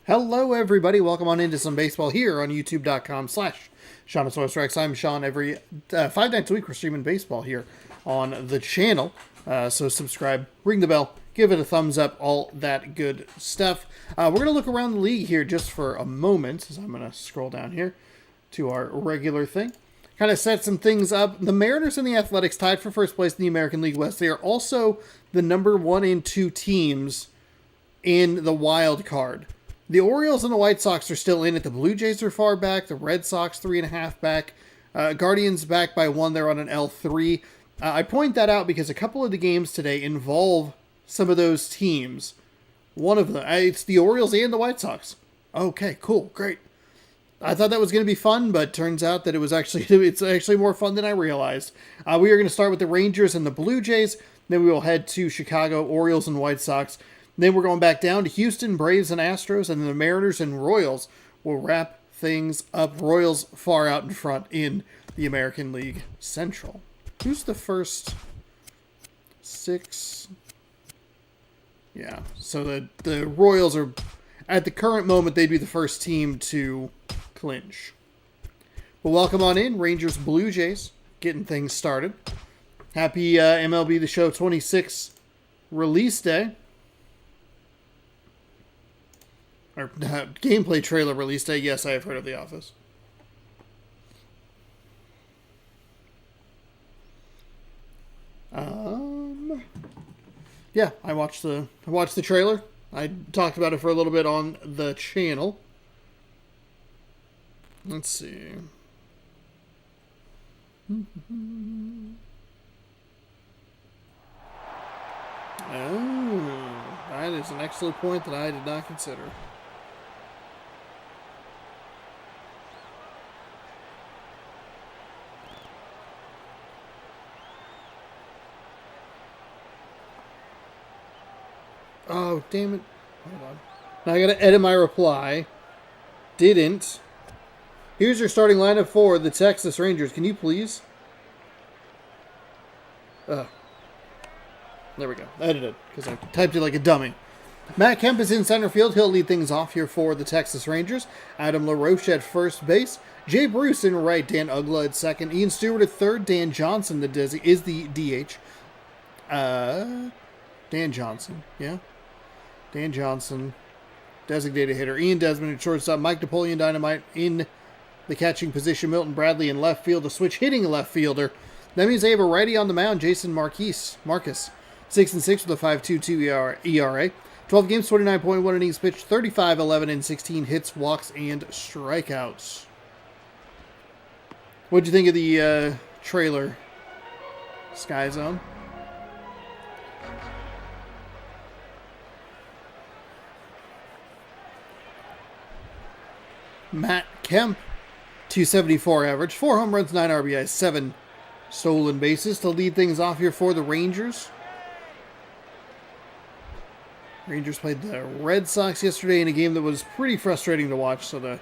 Hello, everybody. Welcome on into some baseball here on youtube.com/SeanSourceRex. I'm Sean. Every 5 nights a week, we're streaming baseball here on the channel. So subscribe, ring the bell, give it a thumbs up, all that good stuff. We're going to look around the league here just for a moment, as I'm going to scroll down here to our regular thing. Kind of set some things up. The Mariners and the Athletics tied for first place in the American League West. They are also the number 1 and 2 teams in the wild card. The Orioles and the White Sox are still in it. The Blue Jays are far back. The Red Sox 3.5 back. Guardians back by 1. They're on an L3. I point that out because a couple of the games today involve some of those teams. One of them, it's the Orioles and the White Sox. Okay, cool, great. I thought that was going to be fun, but turns out that it's actually more fun than I realized. We are going to start with the Rangers and the Blue Jays. Then we will head to Chicago, Orioles and White Sox. Then we're going back down to Houston, Braves and Astros, and then the Mariners and Royals will wrap things up. Royals far out in front in the American League Central. Who's the first 6? Yeah, so the Royals are, at the current moment, they'd be the first team to clinch. Well, welcome on in, Rangers Blue Jays, getting things started. Happy MLB The Show 26 release day. Or gameplay trailer release day. Yes, I have heard of The Office. Yeah, I watched the trailer. I talked about it for a little bit on the channel. Let's see. Oh, that is an excellent point that I did not consider. Oh, damn it. Hold on. Now I gotta edit my reply. Didn't. Here's your starting lineup for the Texas Rangers. Can you please? There we go. Edited, because I typed it like a dummy. Matt Kemp is in center field. He'll lead things off here for the Texas Rangers. Adam LaRoche at first base. Jay Bruce in right. Dan Uggla at second. Ian Stewart at third. Dan Johnson is the DH. Dan Johnson, yeah. Dan Johnson, designated hitter. Ian Desmond at shortstop. Mike Napoleon Dynamite in the catching position. Milton Bradley in left field. A switch hitting left fielder. That means they have a righty on the mound, Jason Marquez. 6-6 with a 5.22 ERA. 12 games, 29.1 innings pitched, 35, 11, and 16 hits, walks, and strikeouts. What'd you think of the trailer, Sky Zone? Matt Kemp, 274 average, 4 home runs, 9 RBIs, 7 stolen bases to lead things off here for the Rangers. Rangers played the Red Sox yesterday in a game that was pretty frustrating to watch, so the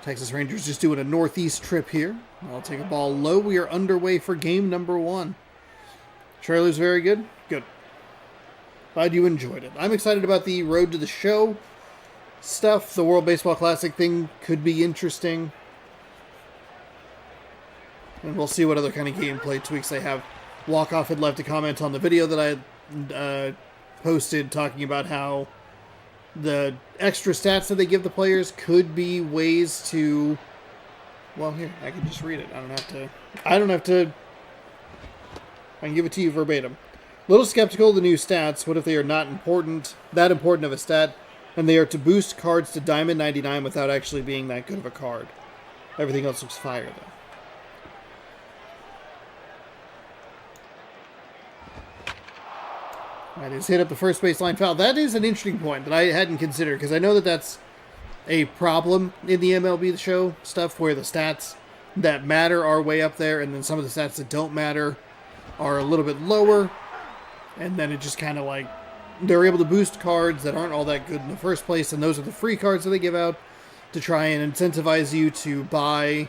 Texas Rangers just doing a northeast trip here. I'll take a ball low. We are underway for game number 1. Trailer's very good. Good. Glad you enjoyed it. I'm excited about the Road to the Show stuff. The World Baseball Classic thing could be interesting. And we'll see what other kind of gameplay tweaks they have. Walkoff had left a comment on the video that I posted talking about how the extra stats that they give the players could be ways to... Well, here, I can just read it. I don't have to... I can give it to you verbatim. Little skeptical of the new stats. What if they are not that important of a stat, and they are to boost cards to Diamond 99 without actually being that good of a card? Everything else looks fire, though. That is hit up the first baseline foul. That is an interesting point that I hadn't considered, because I know that that's a problem in the MLB The Show stuff, where the stats that matter are way up there, and then some of the stats that don't matter are a little bit lower, and then it just kind of like, they're able to boost cards that aren't all that good in the first place, and those are the free cards that they give out to try and incentivize you to buy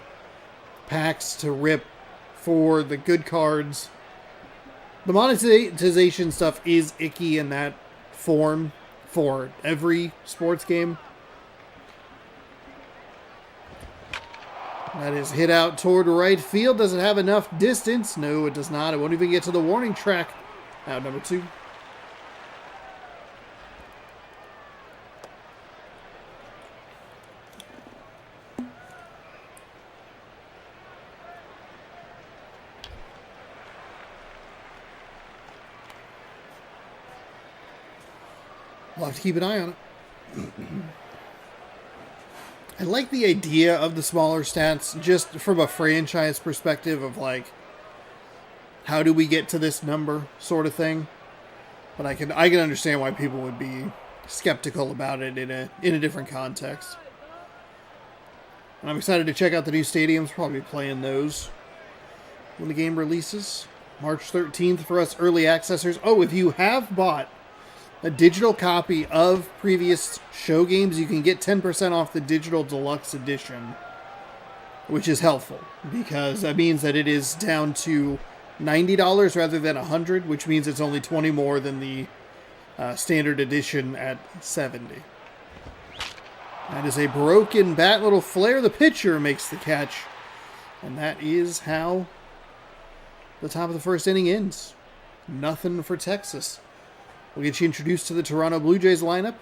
packs to rip for the good cards. The monetization stuff is icky in that form for every sports game. That is hit out toward right field. Does it have enough distance? No, it does not. It won't even get to the warning track. Out number 2. We'll have to keep an eye on it. I like the idea of the smaller stats just from a franchise perspective of like, how do we get to this number sort of thing. But I can understand why people would be skeptical about it in a different context. And I'm excited to check out the new stadiums. Probably playing those when the game releases. March 13th for us early accessors. Oh, if you have bought a digital copy of previous show games, you can get 10% off the digital deluxe edition, which is helpful because that means that it is down to $90 rather than $100, which means it's only $20 more than the standard edition at $70. That is a broken bat, little flare. The pitcher makes the catch, and that is how the top of the first inning ends. Nothing for Texas. We'll get you introduced to the Toronto Blue Jays lineup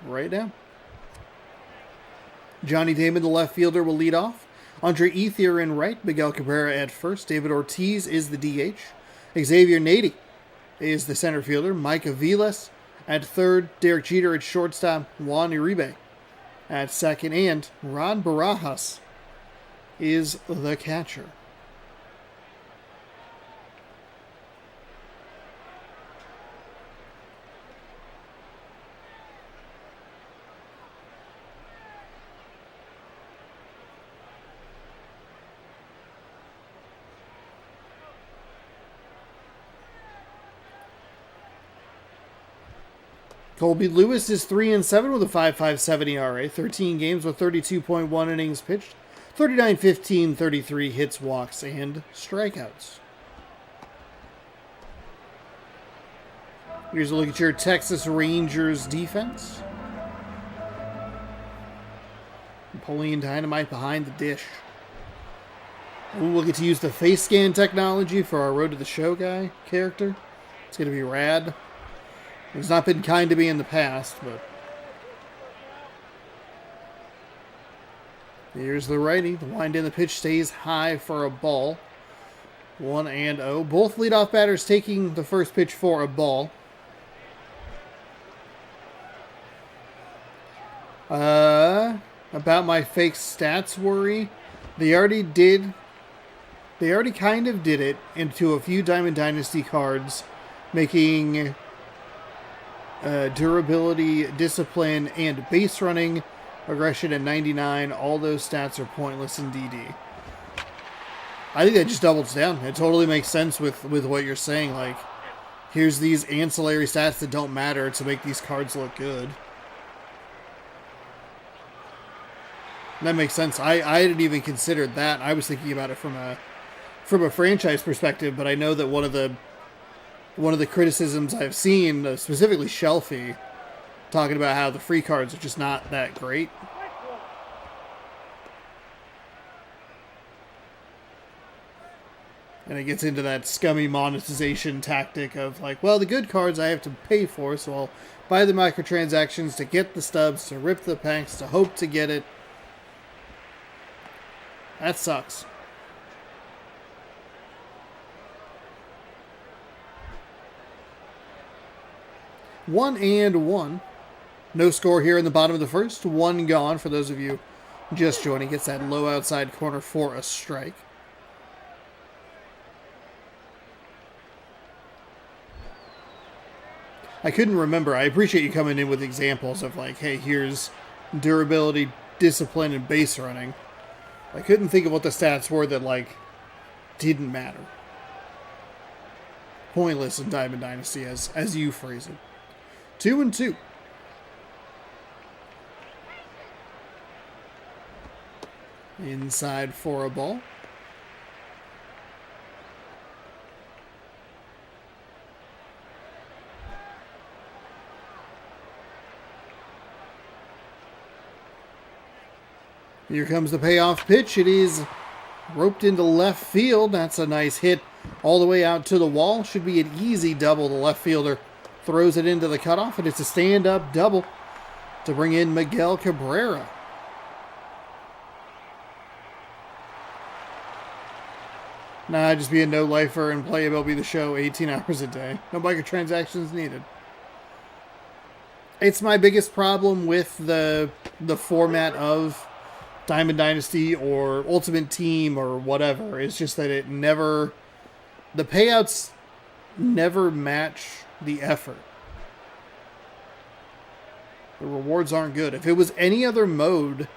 right now. Johnny Damon, the left fielder, will lead off. Andre Ethier in right. Miguel Cabrera at first. David Ortiz is the DH. Xavier Nady is the center fielder. Mike Aviles at third. Derek Jeter at shortstop. Juan Uribe at second. And Ron Barajas is the catcher. Colby Lewis is 3-7 with a 5.57 ERA, 13 games with 32.1 innings pitched, 39-15, 33 hits, walks, and strikeouts. Here's a look at your Texas Rangers defense. Napoleon Dynamite behind the dish. We'll get to use the face scan technology for our Road to the Show guy character. It's going to be rad. He's not been kind to me in the past, but here's the righty. The wind in, the pitch stays high for a ball. 1-0. Both leadoff batters taking the first pitch for a ball. About my fake stats worry. They already kind of did it into a few Diamond Dynasty cards, making durability, discipline, and base running, aggression at 99. All those stats are pointless in DD. I think that just doubles down. It totally makes sense with what you're saying. Like, here's these ancillary stats that don't matter to make these cards look good. That makes sense. I hadn't even considered that. I was thinking about it from a franchise perspective, but I know that one of the criticisms I've seen, specifically Shelfie, talking about how the free cards are just not that great. And it gets into that scummy monetization tactic of like, well, the good cards I have to pay for, so I'll buy the microtransactions to get the stubs, to rip the packs, to hope to get it. That sucks. One and one. No score here in the bottom of the first. One gone for those of you just joining. Gets that low outside corner for a strike. I couldn't remember. I appreciate you coming in with examples of like, hey, here's durability, discipline, and base running. I couldn't think of what the stats were that like didn't matter. Pointless in Diamond Dynasty, as you phrase it. 2-2. Inside for a ball. Here comes the payoff pitch. It is roped into left field. That's a nice hit all the way out to the wall. Should be an easy double. The left fielder throws it into the cutoff, and it's a stand-up double to bring in Miguel Cabrera. Nah, just be a no-lifer and play MLB The Show 18 hours a day. No microtransactions needed. It's my biggest problem with the format of Diamond Dynasty or Ultimate Team or whatever. It's just that the payouts never match the effort. The rewards aren't good. If it was any other mode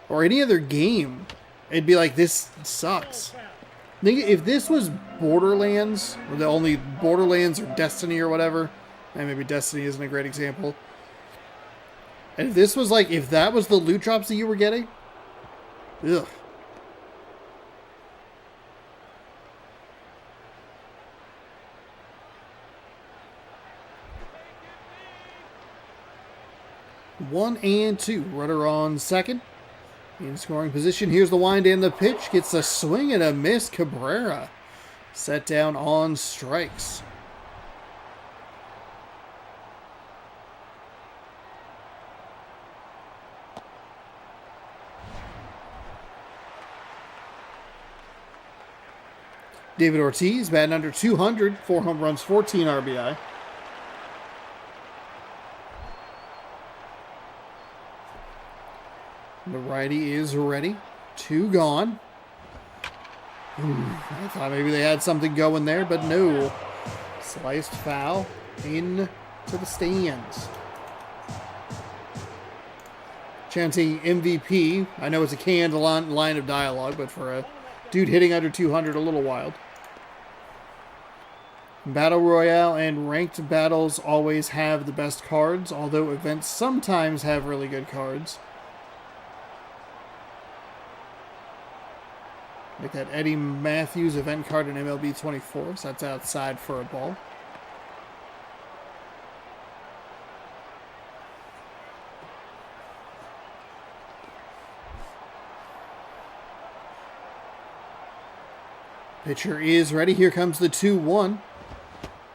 or any other game, it'd be like, this sucks. If this was Borderlands, or the only Borderlands or Destiny or whatever, and maybe Destiny isn't a great example. And if this was like, if that was the loot drops that you were getting, ugh. One and two. Runner on second. In scoring position. Here's the wind and the pitch. Gets a swing and a miss. Cabrera set down on strikes. David Ortiz batting under 200. 4 home runs, 14 RBI. The righty is ready. 2 gone. I thought maybe they had something going there, but no. Sliced foul into the stands. Chanting MVP. I know it's a canned line of dialogue, but for a dude hitting under 200, a little wild. Battle Royale and ranked battles always have the best cards, although events sometimes have really good cards. Like that Eddie Matthews event card in MLB 24, so that's outside for a ball. Pitcher is ready. Here comes the 2-1.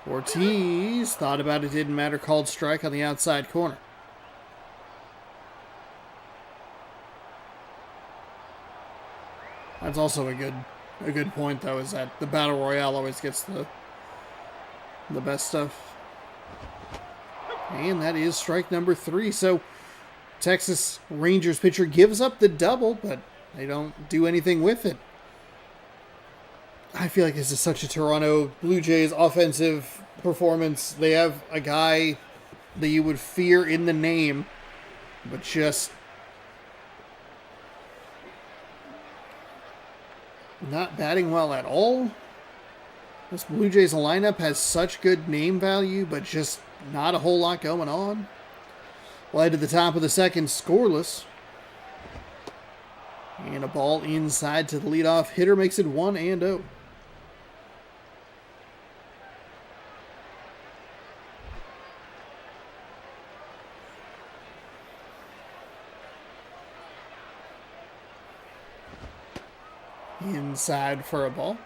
Ortiz thought about it, didn't matter. Called strike on the outside corner. That's also a good point, though, is that the Battle Royale always gets the best stuff. And that is strike number 3. So Texas Rangers pitcher gives up the double, but they don't do anything with it. I feel like this is such a Toronto Blue Jays offensive performance. They have a guy that you would fear in the name, but just not batting well at all. This Blue Jays lineup has such good name value, but just not a whole lot going on. Led to the top of the second, scoreless. And a ball inside to the leadoff hitter makes it 1-0. Inside for a ball.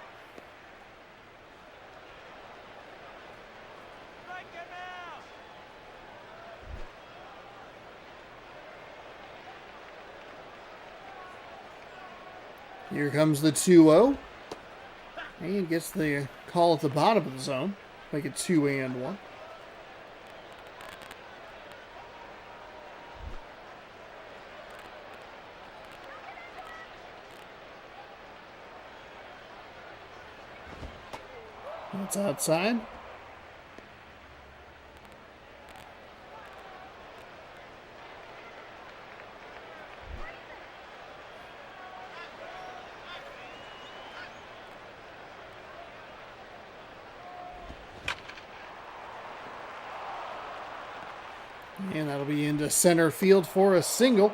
Here comes the 2-0. And gets the call at the bottom of the zone. Make it 2-1. That's outside. And that'll be into center field for a single.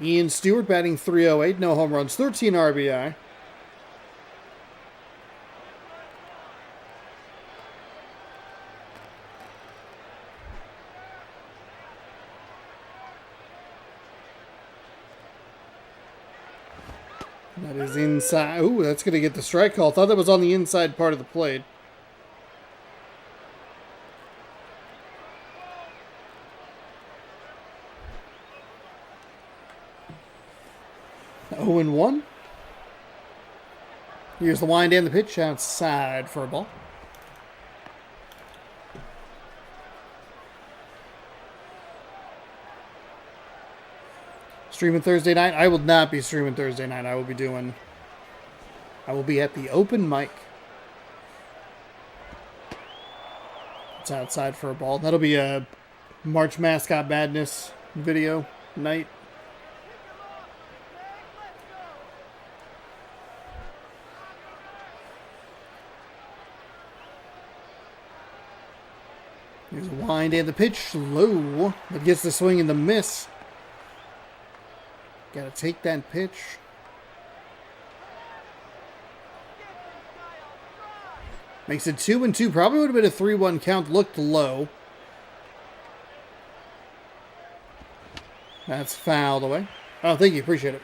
Ian Stewart batting .308, no home runs, 13 RBI. That is inside. Ooh, that's going to get the strike call. Thought that was on the inside part of the plate. Oh and 1. Here's the wind and the pitch outside for a ball. Streaming Thursday night? I will not be streaming Thursday night. I will be at the open mic. It's outside for a ball. That'll be a March Mascot Madness video night. Here's a wind and the pitch. Low. But gets the swing and the miss. Got to take that pitch. Makes it 2-2. Probably would have been a 3-1 count. Looked low. That's fouled away. Oh, thank you. Appreciate it.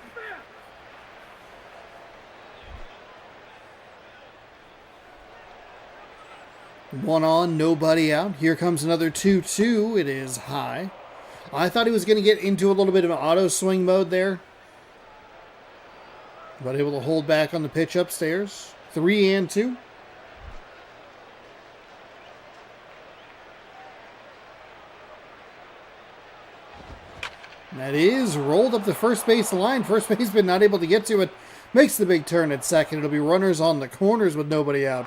One on, nobody out. Here comes another 2-2. It is high. I thought he was going to get into a little bit of an auto swing mode there. But able to hold back on the pitch upstairs. 3-2. That is rolled up the first base line. First baseman not able to get to it. Makes the big turn at second. It'll be runners on the corners with nobody out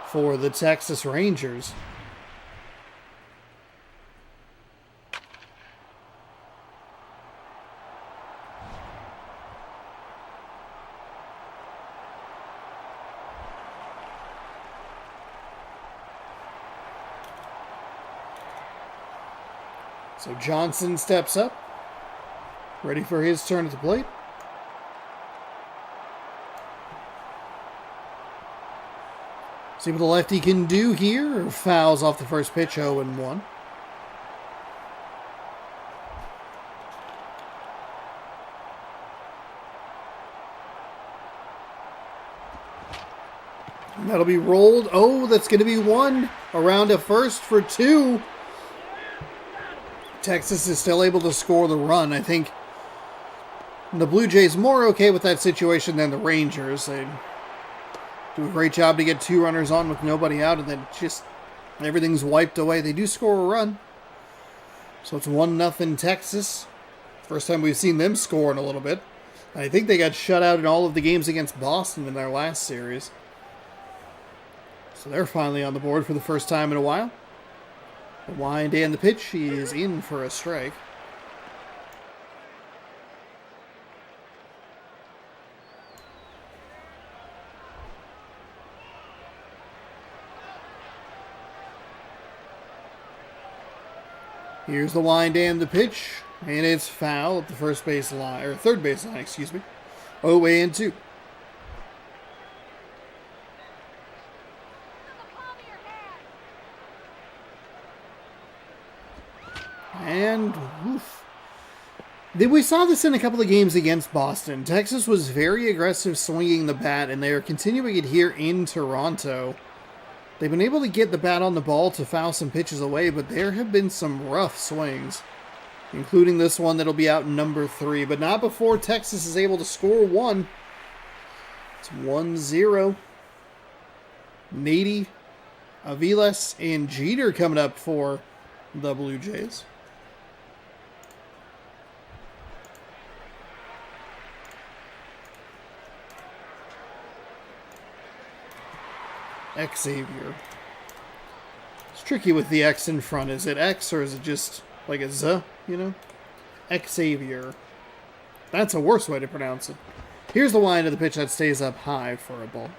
for the Texas Rangers. So Johnson steps up, ready for his turn at the plate. See what the lefty can do here. Fouls off the first pitch, 0-1. And that'll be rolled. Oh, that's going to be 1. Around at first for 2. Texas is still able to score the run. I think the Blue Jays more okay with that situation than the Rangers. They do a great job to get 2 runners on with nobody out, and then just everything's wiped away. They do score a run. So it's 1-0 Texas. First time we've seen them score in a little bit. I think they got shut out in all of the games against Boston in their last series. So they're finally on the board for the first time in a while. The wind and the pitch. He is in for a strike. Here's the wind and the pitch, and it's foul at the first base line, or third base line, excuse me. 0-2. And oof. We saw this in a couple of games against Boston. Texas was very aggressive swinging the bat, and they are continuing it here in Toronto. They've been able to get the bat on the ball to foul some pitches away, but there have been some rough swings, including this one that'll be out in number 3, but not before Texas is able to score 1. It's 1-0. Nady, Aviles, and Jeter coming up for the Blue Jays. Xavier. It's tricky with the X in front. Is it X or is it just like a Z, you know? Xavier. That's a worse way to pronounce it. Here's the wind of the pitch that stays up high for a ball.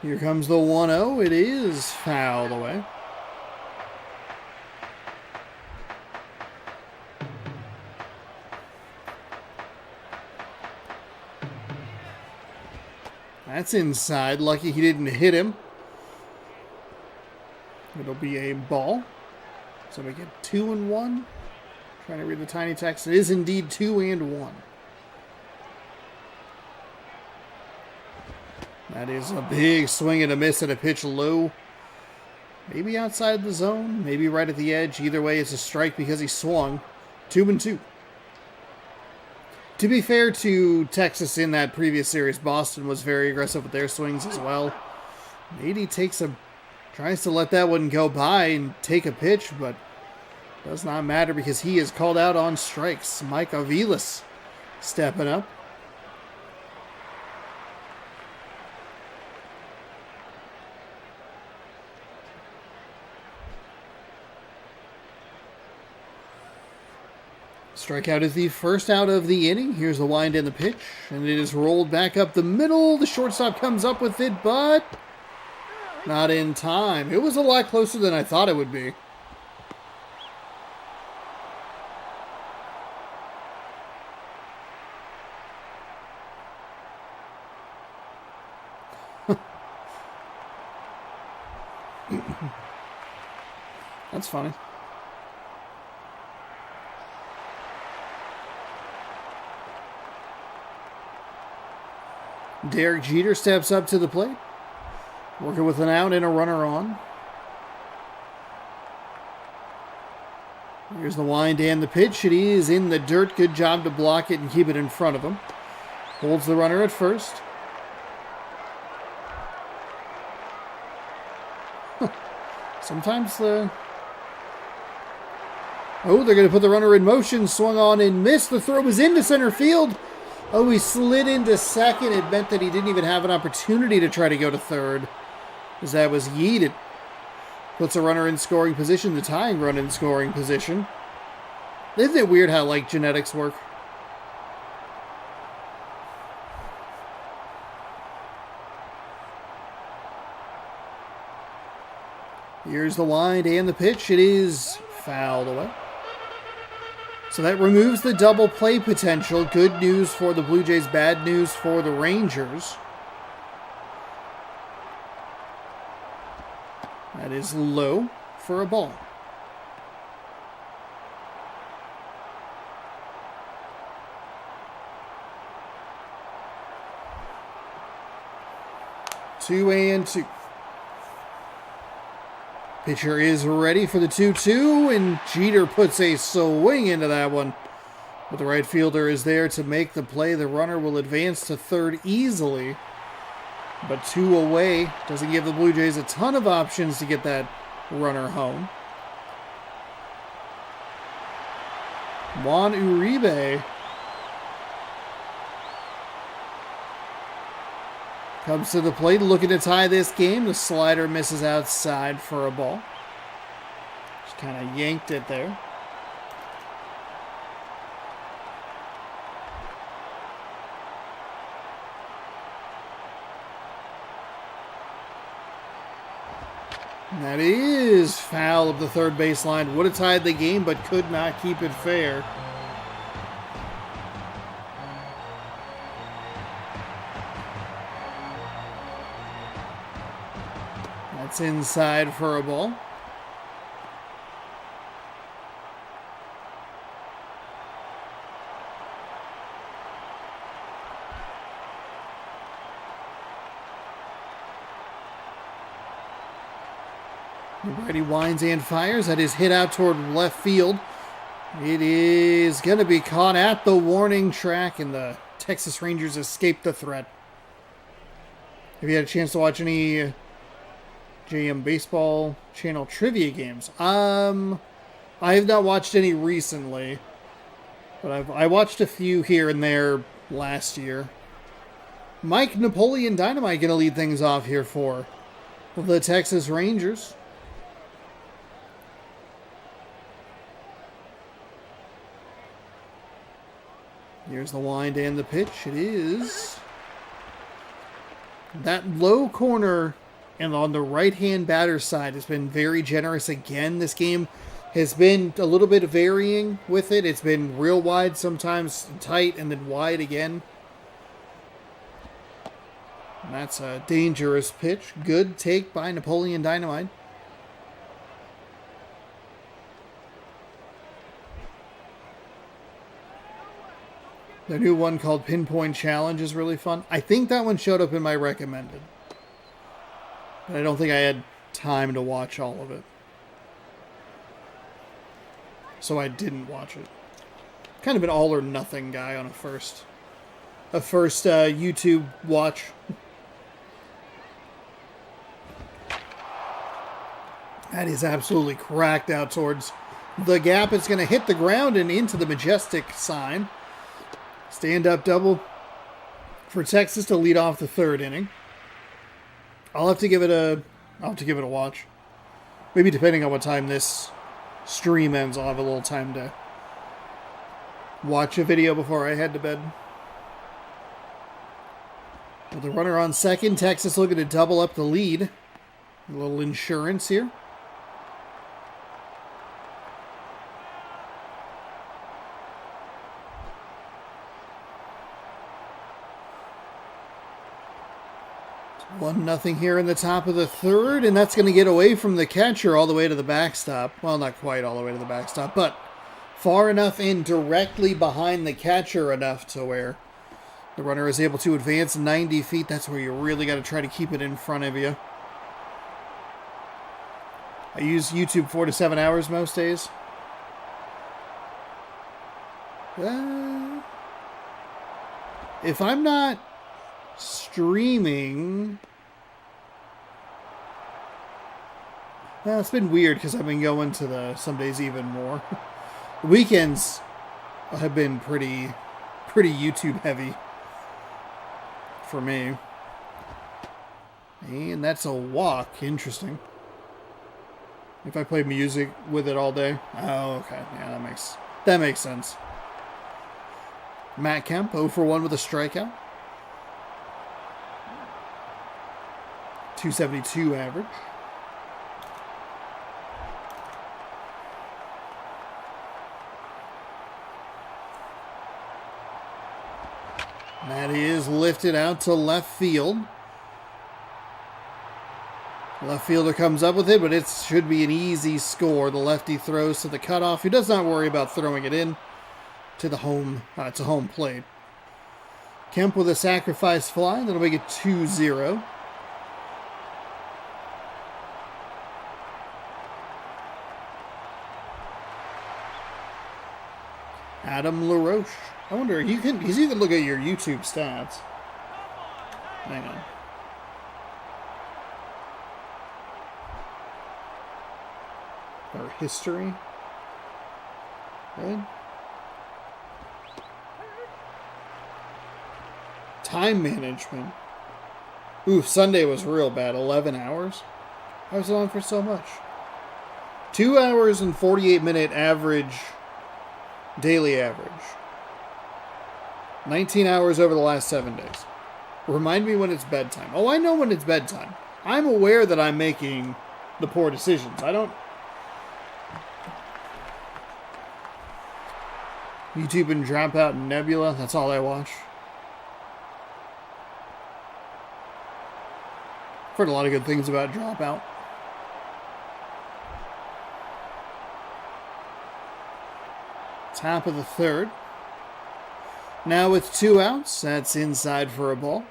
Here comes the 1-0. It is fouled away. That's inside. Lucky he didn't hit him. It'll be a ball. So we get 2-1. Trying to read the tiny text. It is indeed 2-1. That is a big swing and a miss and a pitch low. Maybe outside the zone. Maybe right at the edge. Either way, it's a strike because he swung. 2-2. To be fair to Texas in that previous series, Boston was very aggressive with their swings as well. Maybe tries to let that one go by and take a pitch, but does not matter because he is called out on strikes. Mike Aviles stepping up. Strikeout is the first out of the inning. Here's the wind and the pitch, and it is rolled back up the middle. The shortstop comes up with it, but not in time. It was a lot closer than I thought it would be. That's funny. Derek Jeter steps up to the plate, working with an out and a runner on. Here's the wind and the pitch. It is in the dirt. Good job to block it and keep it in front of him. Holds the runner at first. Sometimes the... Oh, they're going to put the runner in motion. Swung on and missed. The throw was into center field. Oh, he slid into second. It meant that he didn't even have an opportunity to try to go to third, as that was yeeted. Puts a runner in scoring position, the tying run in scoring position. Isn't it weird how, like, genetics work? Here's the wind and the pitch. It is fouled away. So that removes the double play potential. Good news for the Blue Jays, bad news for the Rangers. That is low for a ball. Two and two. Pitcher is ready for the 2-2, and Jeter puts a swing into that one. But the right fielder is there to make the play. The runner will advance to third easily. But two away doesn't give the Blue Jays a ton of options to get that runner home. Juan Uribe comes to the plate looking to tie this game. The slider misses outside for a ball. Just kind of yanked it there. And that is foul of the third baseline. Would have tied the game, but could not keep it fair. That's inside for a ball. Righty winds and fires. That is hit out toward left field. It is going to be caught at the warning track, and the Texas Rangers escape the threat. Have you had a chance to watch any JM Baseball Channel trivia games? I have not watched any recently, but I watched a few here and there last year. Mike Napoleon Dynamite going to lead things off here for the Texas Rangers. Here's the wind and the pitch. It is that low corner, and on the right-hand batter's side has been very generous again. This game has been a little bit varying with it. It's been real wide, sometimes tight, and then wide again. And that's a dangerous pitch. Good take by Napoleon Dynamite. The new one called Pinpoint Challenge is really fun. I think that one showed up in my recommended. But I don't think I had time to watch all of it. So I didn't watch it. Kind of an all or nothing guy on a first YouTube watch. That is absolutely cracked out towards the gap. It's going to hit the ground and into the majestic sign. Stand-up double for Texas to lead off the third inning. I'll have to give it a watch. Maybe depending on what time this stream ends, I'll have a little time to watch a video before I head to bed. With the runner on second, Texas looking to double up the lead. A little insurance here. It's 1-0 here in the top of the third, and that's going to get away from the catcher all the way to the backstop. Well, not quite all the way to the backstop, but far enough in directly behind the catcher enough to where the runner is able to advance 90 feet. That's where you really got to try to keep it in front of you. I use YouTube 4 to 7 hours most days. If I'm not streaming... Well, it's been weird because I've been going to some days even more. The weekends have been pretty YouTube heavy for me. And that's a walk. Interesting. If I play music with it all day. Oh, okay. Yeah, that makes sense. Matt Kemp, 0 for 1 with a strikeout. 272 average. That is lifted out to left field. Left fielder comes up with it, but it should be an easy score. The lefty throws to the cutoff. He does not worry about throwing it in to the home. It's a home plate. Kemp with a sacrifice fly. That'll make it 2-0. Adam LaRoche. I wonder, you can look at your YouTube stats. Hang on. Or history. Good. Time management. Oof, Sunday was real bad. 11 hours? I was on for so much. 2 hours and 48-minute average, daily average. 19 hours over the last 7 days. Remind me when it's bedtime. Oh, I know when it's bedtime. I'm aware that I'm making the poor decisions. I don't... YouTube and Dropout and Nebula, that's all I watch. I've heard a lot of good things about Dropout. Top of the third. Now with 2 outs, that's inside for a ball.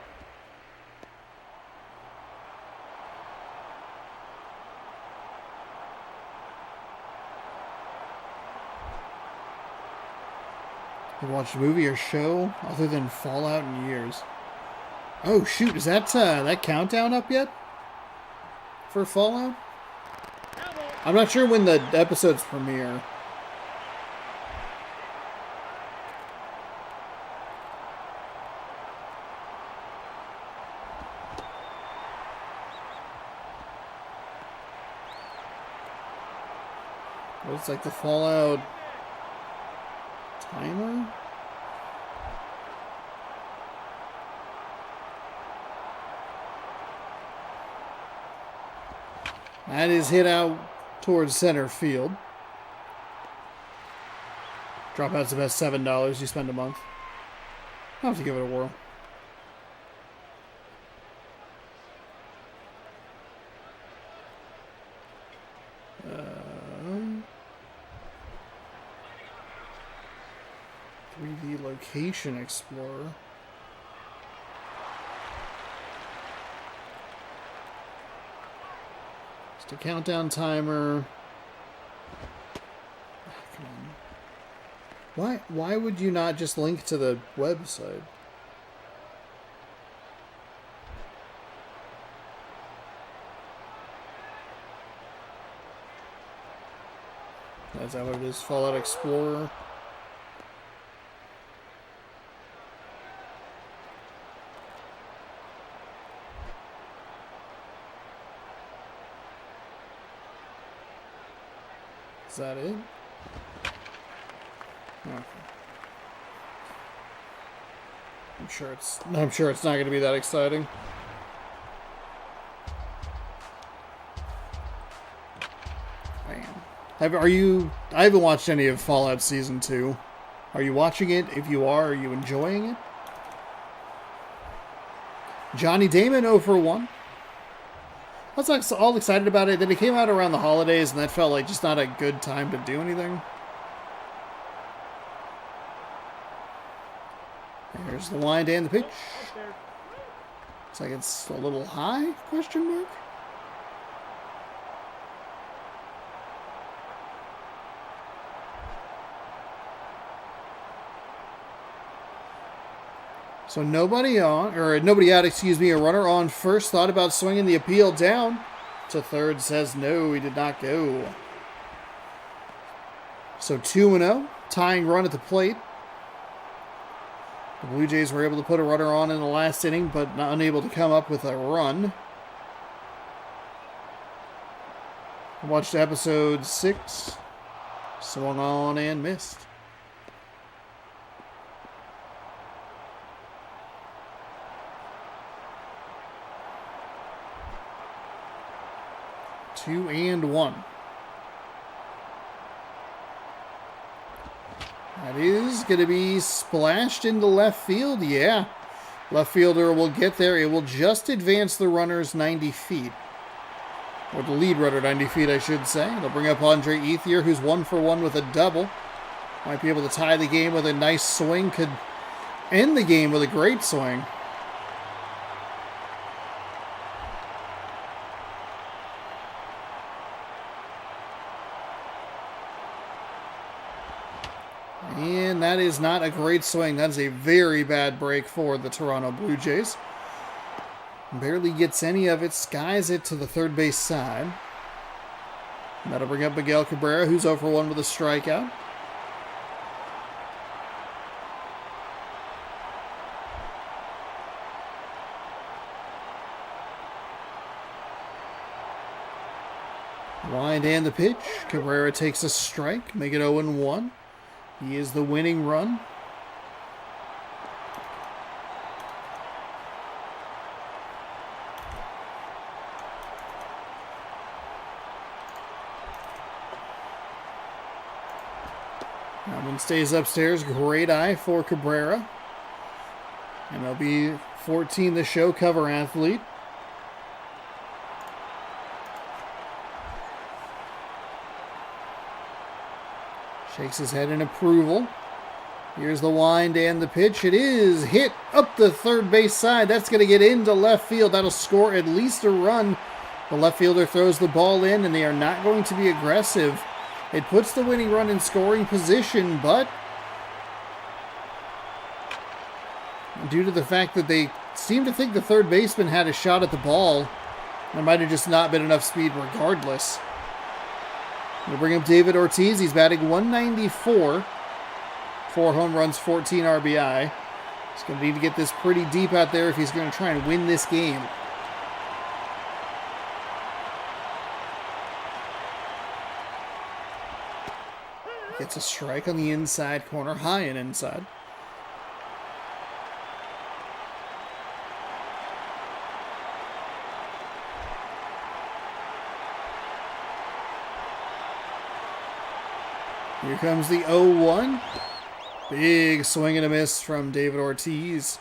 Have you watched a movie or show other than Fallout in years? Oh shoot, is that countdown up yet? For Fallout? I'm not sure when the episodes premiere. Looks like the Fallout timer. That is hit out towards center field. Dropout's the best $7 you spend a month. I'll have to give it a whirl. 3D Location Explorer. Just a countdown timer. Come on. Why would you not just link to the website? Is that what it is? Fallout Explorer? Is that it? Okay. I'm sure it's not going to be that exciting. I haven't watched any of Fallout Season 2. Are you watching it? If you are you enjoying it? Johnny Damon 0 for 1. I was like all excited about it. Then it came out around the holidays, and that felt like just not a good time to do anything. There's the wind and the pitch. Looks like it's a little high, question mark. So nobody out, a runner on first, thought about swinging the appeal down. To third, says no, he did not go. So 2-0, tying run at the plate. The Blue Jays were able to put a runner on in the last inning, but unable to come up with a run. I watched episode 6, swung on and missed. Two and one. That is going to be splashed into left field. Yeah. Left fielder will get there. It will just advance the runners 90 feet. Or the lead runner 90 feet, I should say. They'll bring up Andre Ethier, who's 1 for 1 with a double. Might be able to tie the game with a nice swing. Could end the game with a great swing. And that is not a great swing. That is a very bad break for the Toronto Blue Jays. Barely gets any of it. Skies it to the third base side. That'll bring up Miguel Cabrera, who's 0 for 1 with a strikeout. Wind and the pitch. Cabrera takes a strike. Make it 0-1. He is the winning run. That one stays upstairs. Great eye for Cabrera. MLB 14, the show cover athlete. Shakes his head in approval. Here's the wind and the pitch. It is hit up the third base side. That's going to get into left field. That'll score at least a run. The left fielder throws the ball in, and they are not going to be aggressive. It puts the winning run in scoring position, but due to the fact that they seem to think the third baseman had a shot at the ball, there might have just not been enough speed regardless. We'll bring up David Ortiz. He's batting 194. 4 home runs, 14 RBI. He's going to need to get this pretty deep out there if he's going to try and win this game. Gets a strike on the inside corner, high and inside. Here comes the 0-1. Big swing and a miss from David Ortiz.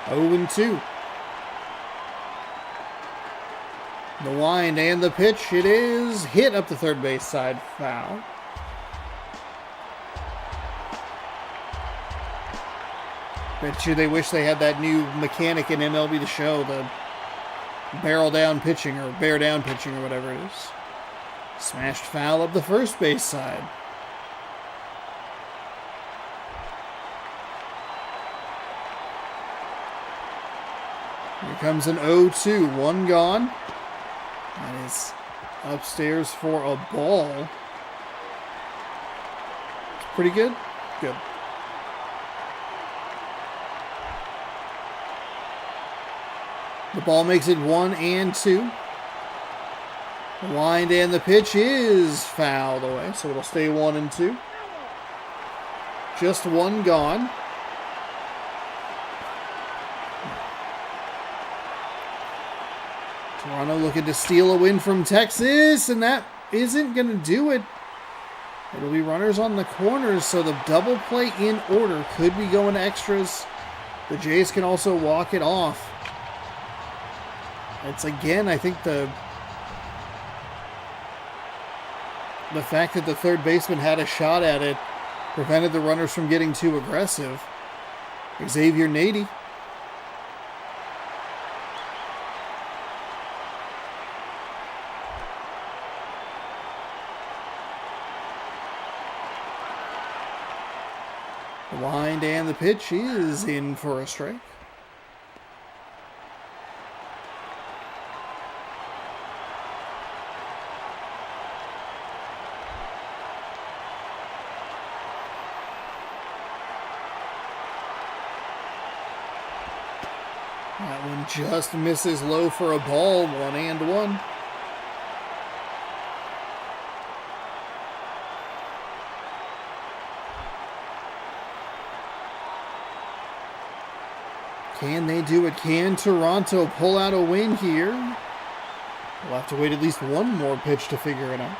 Oh and 2. The wind and the pitch. It is hit up the third base side. Foul. Bet you they wish they had that new mechanic in MLB to show the barrel down pitching or bear down pitching or whatever it is. Smashed foul up the first base side. Here comes an 0-2. One gone. That is upstairs for a ball. It's pretty good. Good. The ball makes it 1-2. The wind and the pitch is fouled away, so it'll stay 1-2. Just one gone. Toronto looking to steal a win from Texas, and that isn't going to do it. It'll be runners on the corners, so the double play in order could be going to extras. The Jays can also walk it off. It's again, I think the fact that the third baseman had a shot at it prevented the runners from getting too aggressive. Xavier Nady. The wind and the pitch is in for a strike. That one just misses low for a ball. 1-1. Can they do it? Can Toronto pull out a win here? We'll have to wait at least one more pitch to figure it out.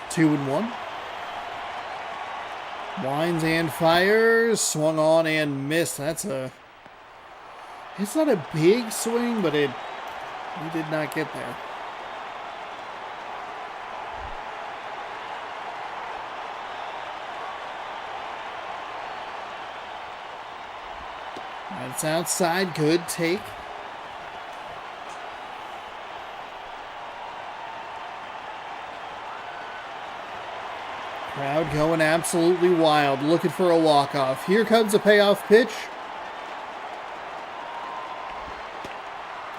Two and one. Winds and fires. Swung on and missed. It's not a big swing, but he did not get there. That's outside. Good take. Crowd going absolutely wild, looking for a walk-off. Here comes a payoff pitch.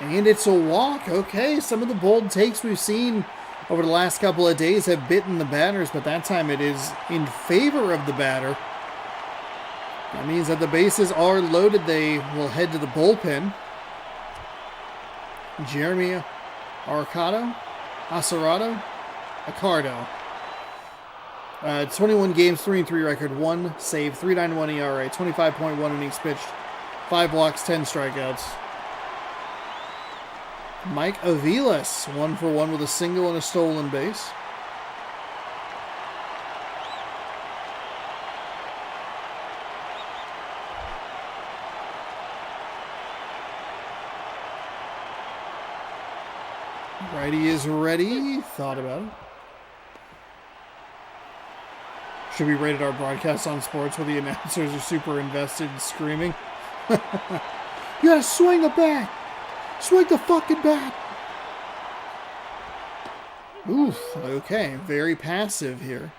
And it's a walk. Okay, some of the bold takes we've seen over the last couple of days have bitten the batters, but that time it is in favor of the batter. That means that the bases are loaded. They will head to the bullpen. Jeremy Accardo. 21 games, 3-3 record, 1 save, 3.91 ERA, 25.1 innings pitched, 5 walks, 10 strikeouts. Mike Aviles, 1 for 1 with a single and a stolen base. Righty is ready. Thought about it. Should we rated our broadcast on sports where the announcers are super invested and screaming? You gotta swing the bat! Swing the fucking bat! Oof, okay. Very passive here.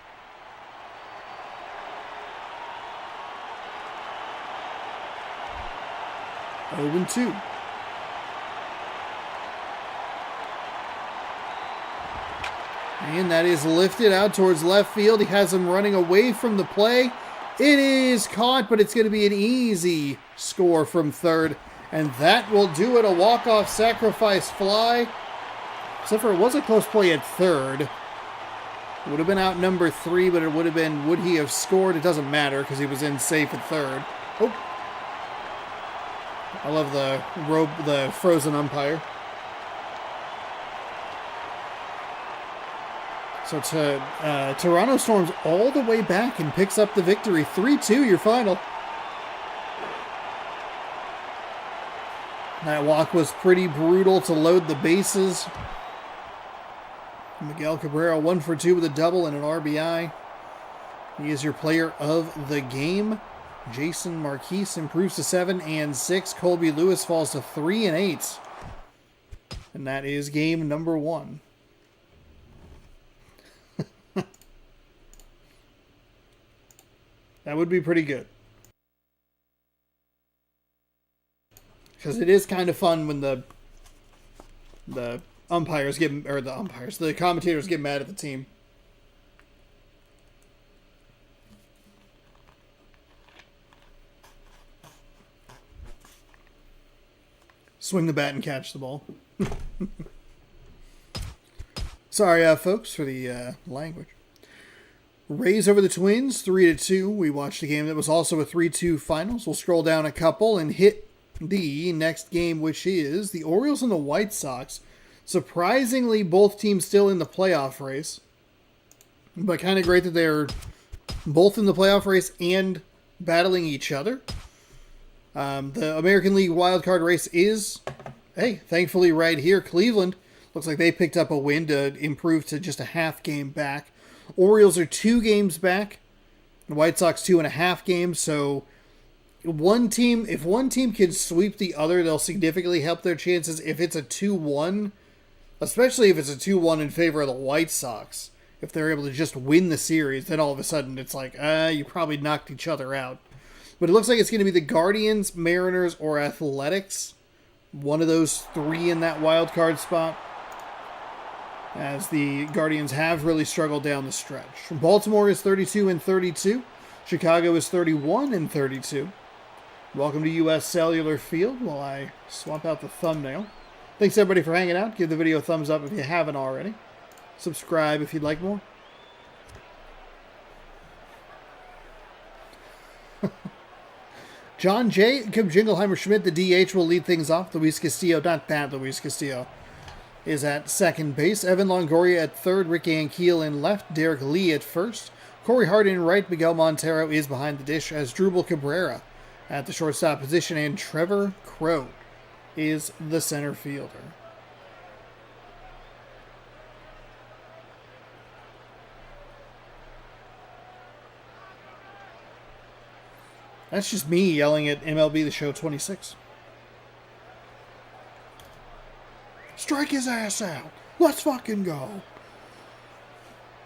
Oh and 2. And that is lifted out towards left field. He has him running away from the play. It is caught, but it's going to be an easy score from third. And that will do it. A walk-off sacrifice fly. Except for it was a close play at third. It would have been out number 3, but it would have been, would he have scored? It doesn't matter because he was in safe at third. Oh. I love the frozen umpire. So Toronto storms all the way back and picks up the victory. 3-2 your final. That walk was pretty brutal to load the bases. Miguel Cabrera 1 for 2 with a double and an RBI. He is your player of the game. Jason Marquise improves to 7 and 6. Colby Lewis falls to 3 and 8. And that is game number 1. That would be pretty good. Because it is kind of fun when the umpires get, or the commentators get mad at the team. Swing the bat and catch the ball. Sorry, folks, for the language. Rays over the Twins, 3-2. We watched a game that was also a 3-2 finals. We'll scroll down a couple and hit the next game, which is the Orioles and the White Sox. Surprisingly, both teams still in the playoff race. But kind of great that they're both in the playoff race and battling each other. The American League wildcard race is, hey, thankfully right here. Cleveland looks like they picked up a win to improve to just a half game back. Orioles are 2 games back. The White Sox 2.5 games. So if one team can sweep the other, they'll significantly help their chances. If it's a 2-1, especially if it's a 2-1 in favor of the White Sox, if they're able to just win the series, then all of a sudden it's like, you probably knocked each other out. But it looks like it's going to be the Guardians, Mariners, or Athletics. One of those 3 in that wild card spot, as the Guardians have really struggled down the stretch. Baltimore is 32 and 32. Chicago is 31 and 32. Welcome to U.S. Cellular Field while I swap out the thumbnail. Thanks everybody for hanging out. Give the video a thumbs up if you haven't already. Subscribe if you'd like more. John Jacob Jingleheimer Schmidt, the DH, will lead things off. Luis Castillo, not that Luis Castillo, is at second base. Evan Longoria at third. Rick Ankiel in left. Derek Lee at first. Corey Hart in right. Miguel Montero is behind the dish as Drupal Cabrera at the shortstop position. And Trevor Crow is the center fielder. That's just me yelling at MLB The Show 26. Strike his ass out. Let's fucking go.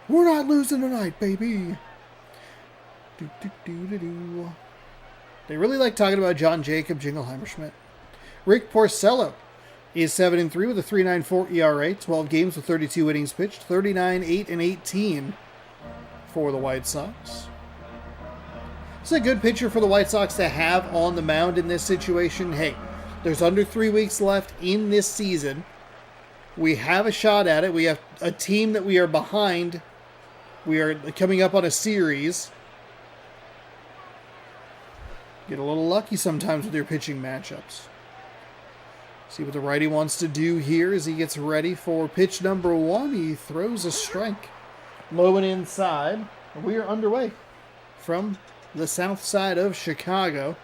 We're not losing tonight, baby. They really like talking about John Jacob Jingleheimer Schmidt. Rick Porcello is 7-3 with a 3.94 ERA. 12 games with 32 innings pitched. 39, 8, and 18 for the White Sox. It's a good pitcher for the White Sox to have on the mound in this situation. Hey, there's under 3 weeks left in this season. We have a shot at it. We have a team that we are behind. We are coming up on a series. Get a little lucky sometimes with your pitching matchups. See what the righty wants to do here as he gets ready for pitch number 1. He throws a strike. Low and inside. We are underway from the south side of Chicago.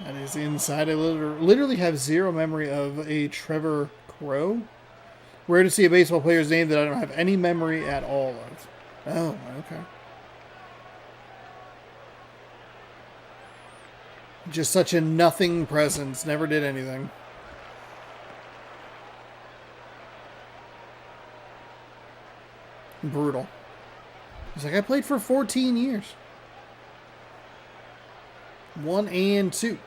That is inside. I literally have zero memory of a Trevor Crow. Rare to see a baseball player's name that I don't have any memory at all of. Oh, okay. Just such a nothing presence. Never did anything. Brutal. He's like, I played for 14 years. 1-2.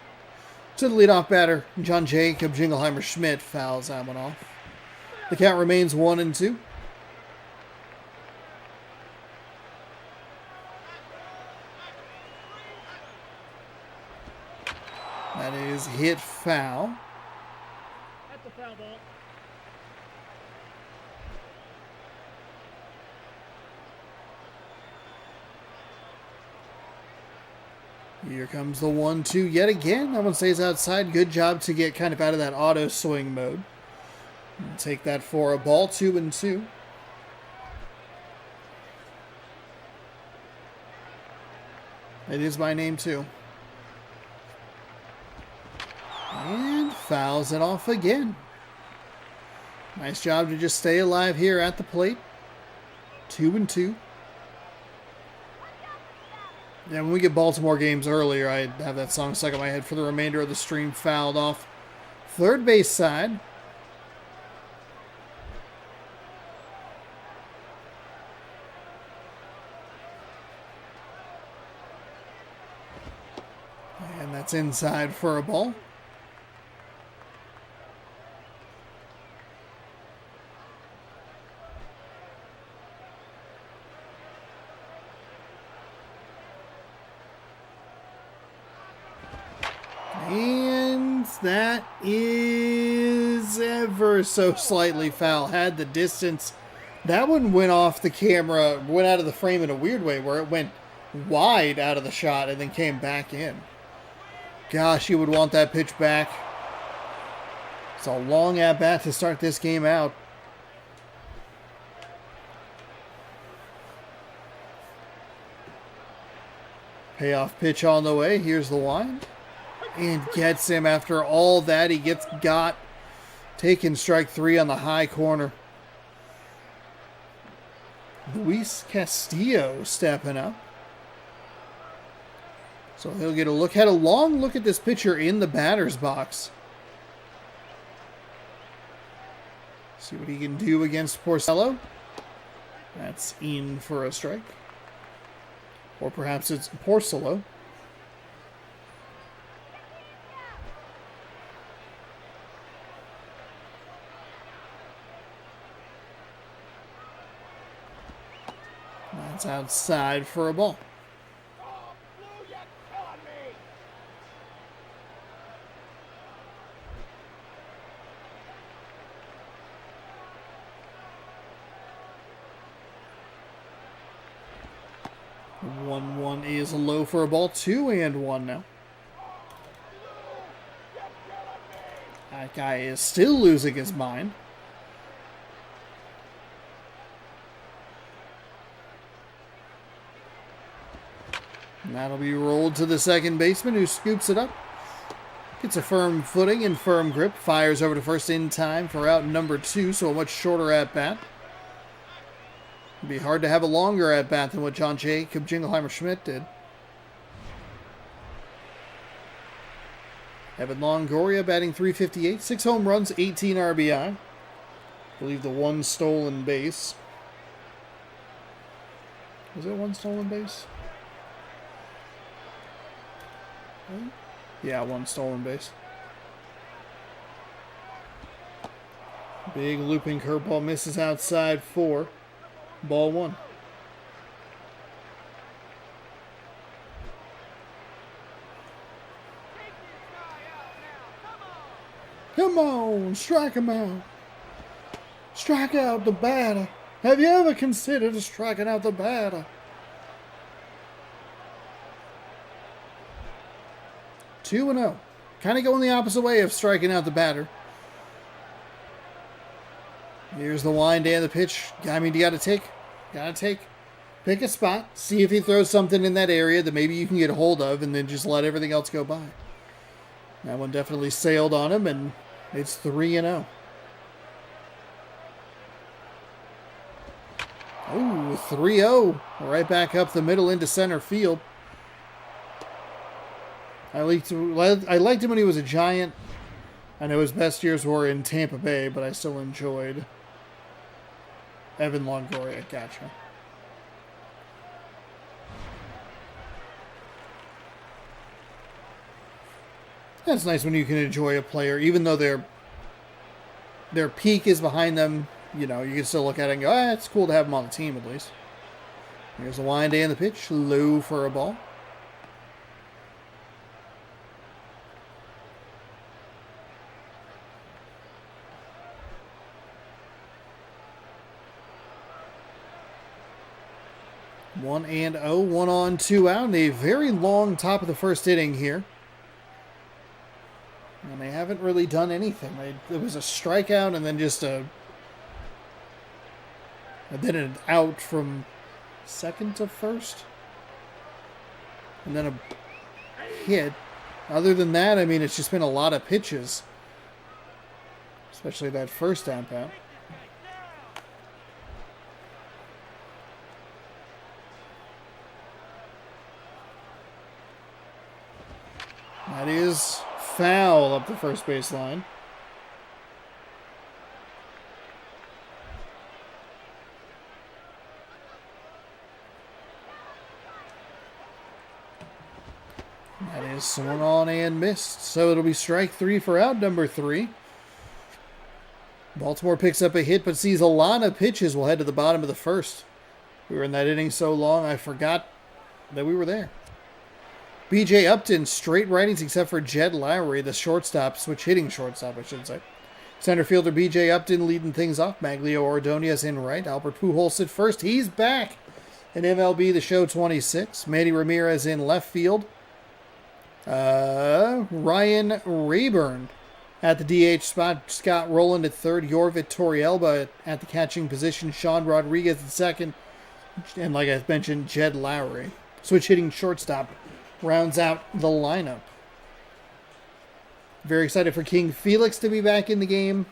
To the leadoff batter, John Jacob Jingleheimer Schmidt fouls that one off. The count remains 1-2. That is hit foul. That's a foul ball. Here comes the 1-2 yet again. That one stays outside. Good job to get kind of out of that auto swing mode. And take that for a ball, 2-2. It is my name too. And fouls it off again. Nice job to just stay alive here at the plate. 2-2. Yeah, when we get Baltimore games earlier, I have that song stuck in my head for the remainder of the stream. Fouled off third base side. And that's inside for a ball. And that is ever so slightly foul. Had the distance. That one went off the camera, went out of the frame in a weird way where it went wide out of the shot and then came back in. Gosh, you would want that pitch back. It's a long at-bat to start this game out. Payoff pitch on the way. Here's the wind. And gets him after all that. He got taking strike 3 on the high corner. Luis Castillo stepping up. So he'll get a look. Had a long look at this pitcher in the batter's box. See what he can do against Porcello. That's in for a strike. Or perhaps it's Porcello. That's outside for a ball. 1-1 is low for a ball. 2-1 now. That guy is still losing his mind. And that'll be rolled to the second baseman, who scoops it up. Gets a firm footing and firm grip. Fires over to first in time for out number 2, so a much shorter at-bat. It'd be hard to have a longer at-bat than what John Jacob Jingleheimer Schmidt did. Evan Longoria batting .358, 6 home runs, 18 RBI. I believe the 1 stolen base. Was it 1 stolen base? Yeah, 1 stolen base. Big looping curveball misses outside for ball 1. Come on, strike him out. Strike out the batter. Have you ever considered striking out the batter? 2-0. Kind of going the opposite way of striking out the batter. Here's the wind and the pitch. I mean, you got to pick a spot, see if he throws something in that area that maybe you can get a hold of, and then just let everything else go by. That one definitely sailed on him, and it's 3-0. Ooh, 3-0. Right back up the middle into center field. I liked him when he was a Giant. I know his best years were in Tampa Bay, but I still enjoyed Evan Longoria. Gotcha. That's nice when you can enjoy a player, even though their peak is behind them. You know, you can still look at it and go, it's cool to have him on the team at least. Here's the wind and the pitch. Low for a ball. 1-0, 1 on, 2 out. And a very long top of the first inning here. And they haven't really done anything. There was a strikeout and then just and then an out from second to first. And then a hit. Other than that, I mean, it's just been a lot of pitches. Especially that first at bat. That is foul up the first base line. That is swung on and missed. So it'll be strike 3 for out number 3. Baltimore picks up a hit but sees a lot of pitches. We'll head to the bottom of the first. We were in that inning so long I forgot that we were there. B.J. Upton, straight righties except for Jed Lowry, the shortstop, switch hitting shortstop, I should say. Center fielder B.J. Upton leading things off. Maglio Ordonez in right. Albert Pujols at first. He's back in MLB The Show 26. Manny Ramirez in left field. Ryan Rayburn at the DH spot. Scott Rowland at third. Yorvit Torrealba at the catching position. Sean Rodriguez at second. And like I mentioned, Jed Lowry, switch hitting shortstop, rounds out the lineup. Very excited for King Felix to be back in the game.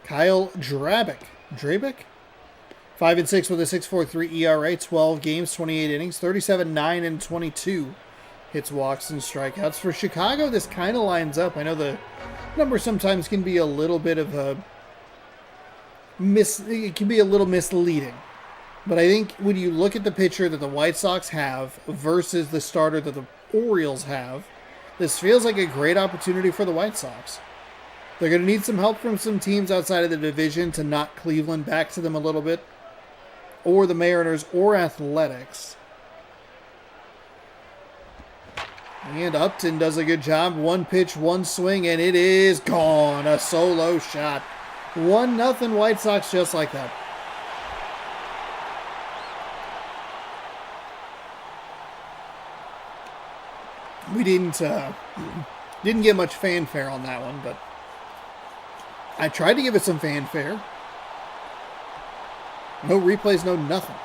Kyle Drabick. 5-6 with a 6.43 ERA, 12 games, 28 innings, 37-9 and 22 hits, walks, and strikeouts. For Chicago, this kind of lines up. I know the number sometimes can be a little bit of a it can be a little misleading. But I think when you look at the pitcher that the White Sox have versus the starter that the Orioles have, this feels like a great opportunity for the White Sox. They're going to need some help from some teams outside of the division to knock Cleveland back to them a little bit, or the Mariners, or Athletics. And Upton does a good job. One pitch, one swing, and it is gone. A solo shot. 1-0 White Sox just like that. We didn't get much fanfare on that one, but I tried to give it some fanfare. No replays, no nothing.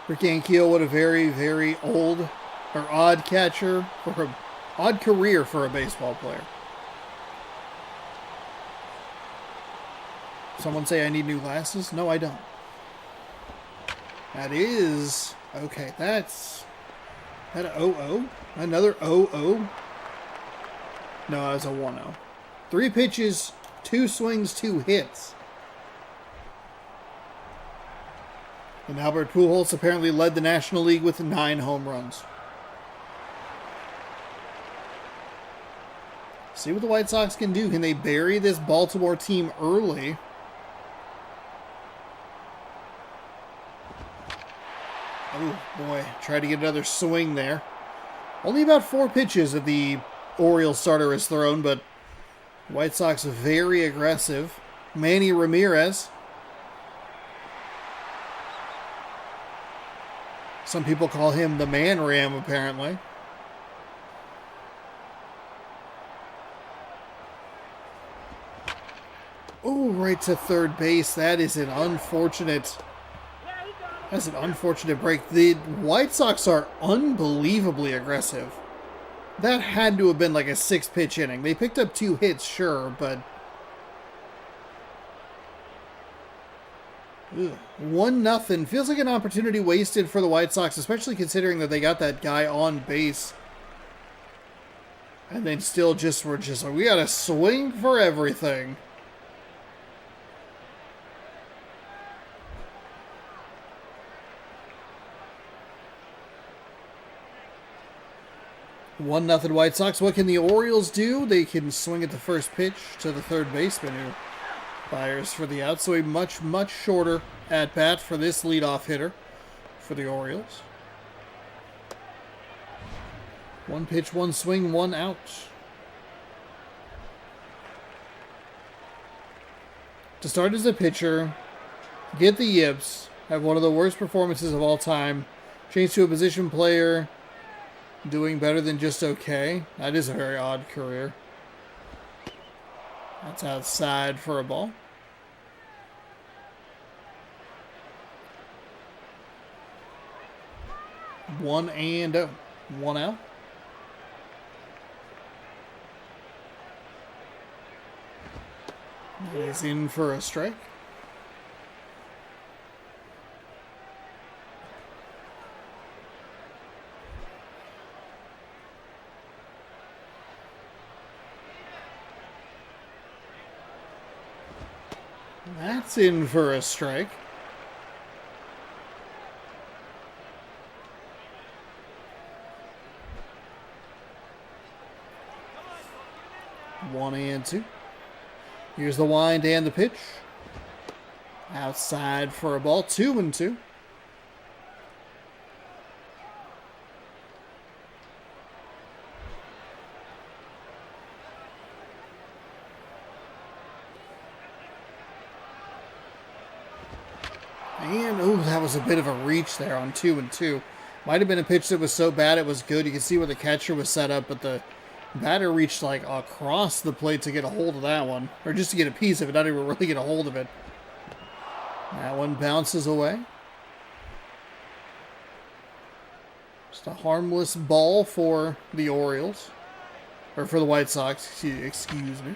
Rick Ankiel, what a very, very old or odd catcher, or an odd career for a baseball player. Someone say I need new glasses? No, I don't. That is... Okay, that's... That a 0-0? Another 0-0? No, that was a 1-0. 3 pitches, 2 swings, 2 hits. And Albert Pujols apparently led the National League with 9 home runs. See what the White Sox can do. Can they bury this Baltimore team early? Oh, boy. Tried to get another swing there. Only about 4 pitches that the Orioles starter has thrown, but White Sox very aggressive. Manny Ramirez. Some people call him the Man Ram, apparently. Oh, right to third base. That is an unfortunate... That's an unfortunate break. The White Sox are unbelievably aggressive. That had to have been like a 6-pitch inning. They picked up 2 hits, sure, but... 1-0. Feels like an opportunity wasted for the White Sox, especially considering that they got that guy on base. And then still just were just like, we got to swing for everything. One nothing White Sox. What can the Orioles do? They can swing at the first pitch to the third baseman who fires for the out. So a much, much shorter at bat for this leadoff hitter for the Orioles. 1 pitch, 1 swing, 1 out. to start as a pitcher, get the yips, have one of the worst performances of all time, change to a position player, doing better than just okay. That is a very odd career. That's outside for a ball. One and oh. One out. He's in for a strike. That's in for a strike. One and two. Here's the wind and the pitch. Outside for a ball. 2-2. And, ooh, that was a bit of a reach there on 2-2. Might have been a pitch that was so bad it was good. You can see where the catcher was set up, but the batter reached like across the plate to get a hold of that one. Or just to get a piece of it, not even really get a hold of it. That one bounces away. Just a harmless ball for the Orioles. Or for the White Sox, excuse me.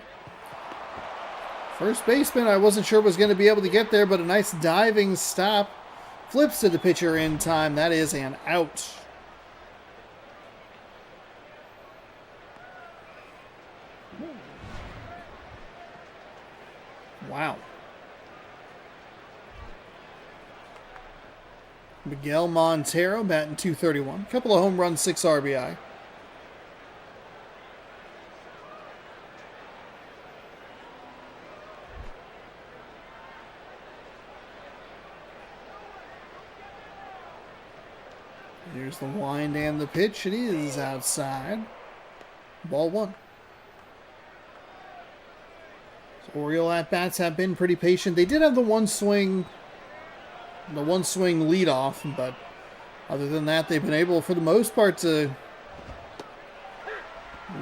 First baseman, I wasn't sure was going to be able to get there, but a nice diving stop. Flips to the pitcher in time. That is an out. Wow. Miguel Montero batting .231. Couple of home runs, 6 RBI. Here's the wind and the pitch. It is outside. Ball 1. So Oriole at-bats have been pretty patient. They did have the one swing leadoff, but other than that, they've been able, for the most part, to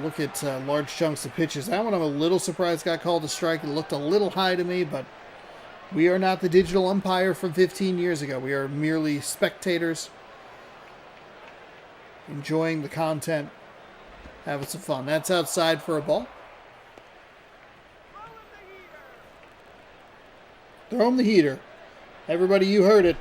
look at large chunks of pitches. That one I'm a little surprised got called a strike. It looked a little high to me, but we are not the digital umpire from 15 years ago. We are merely spectators, enjoying the content, having some fun. That's outside for a ball. Throw him the heater. Everybody, you heard it.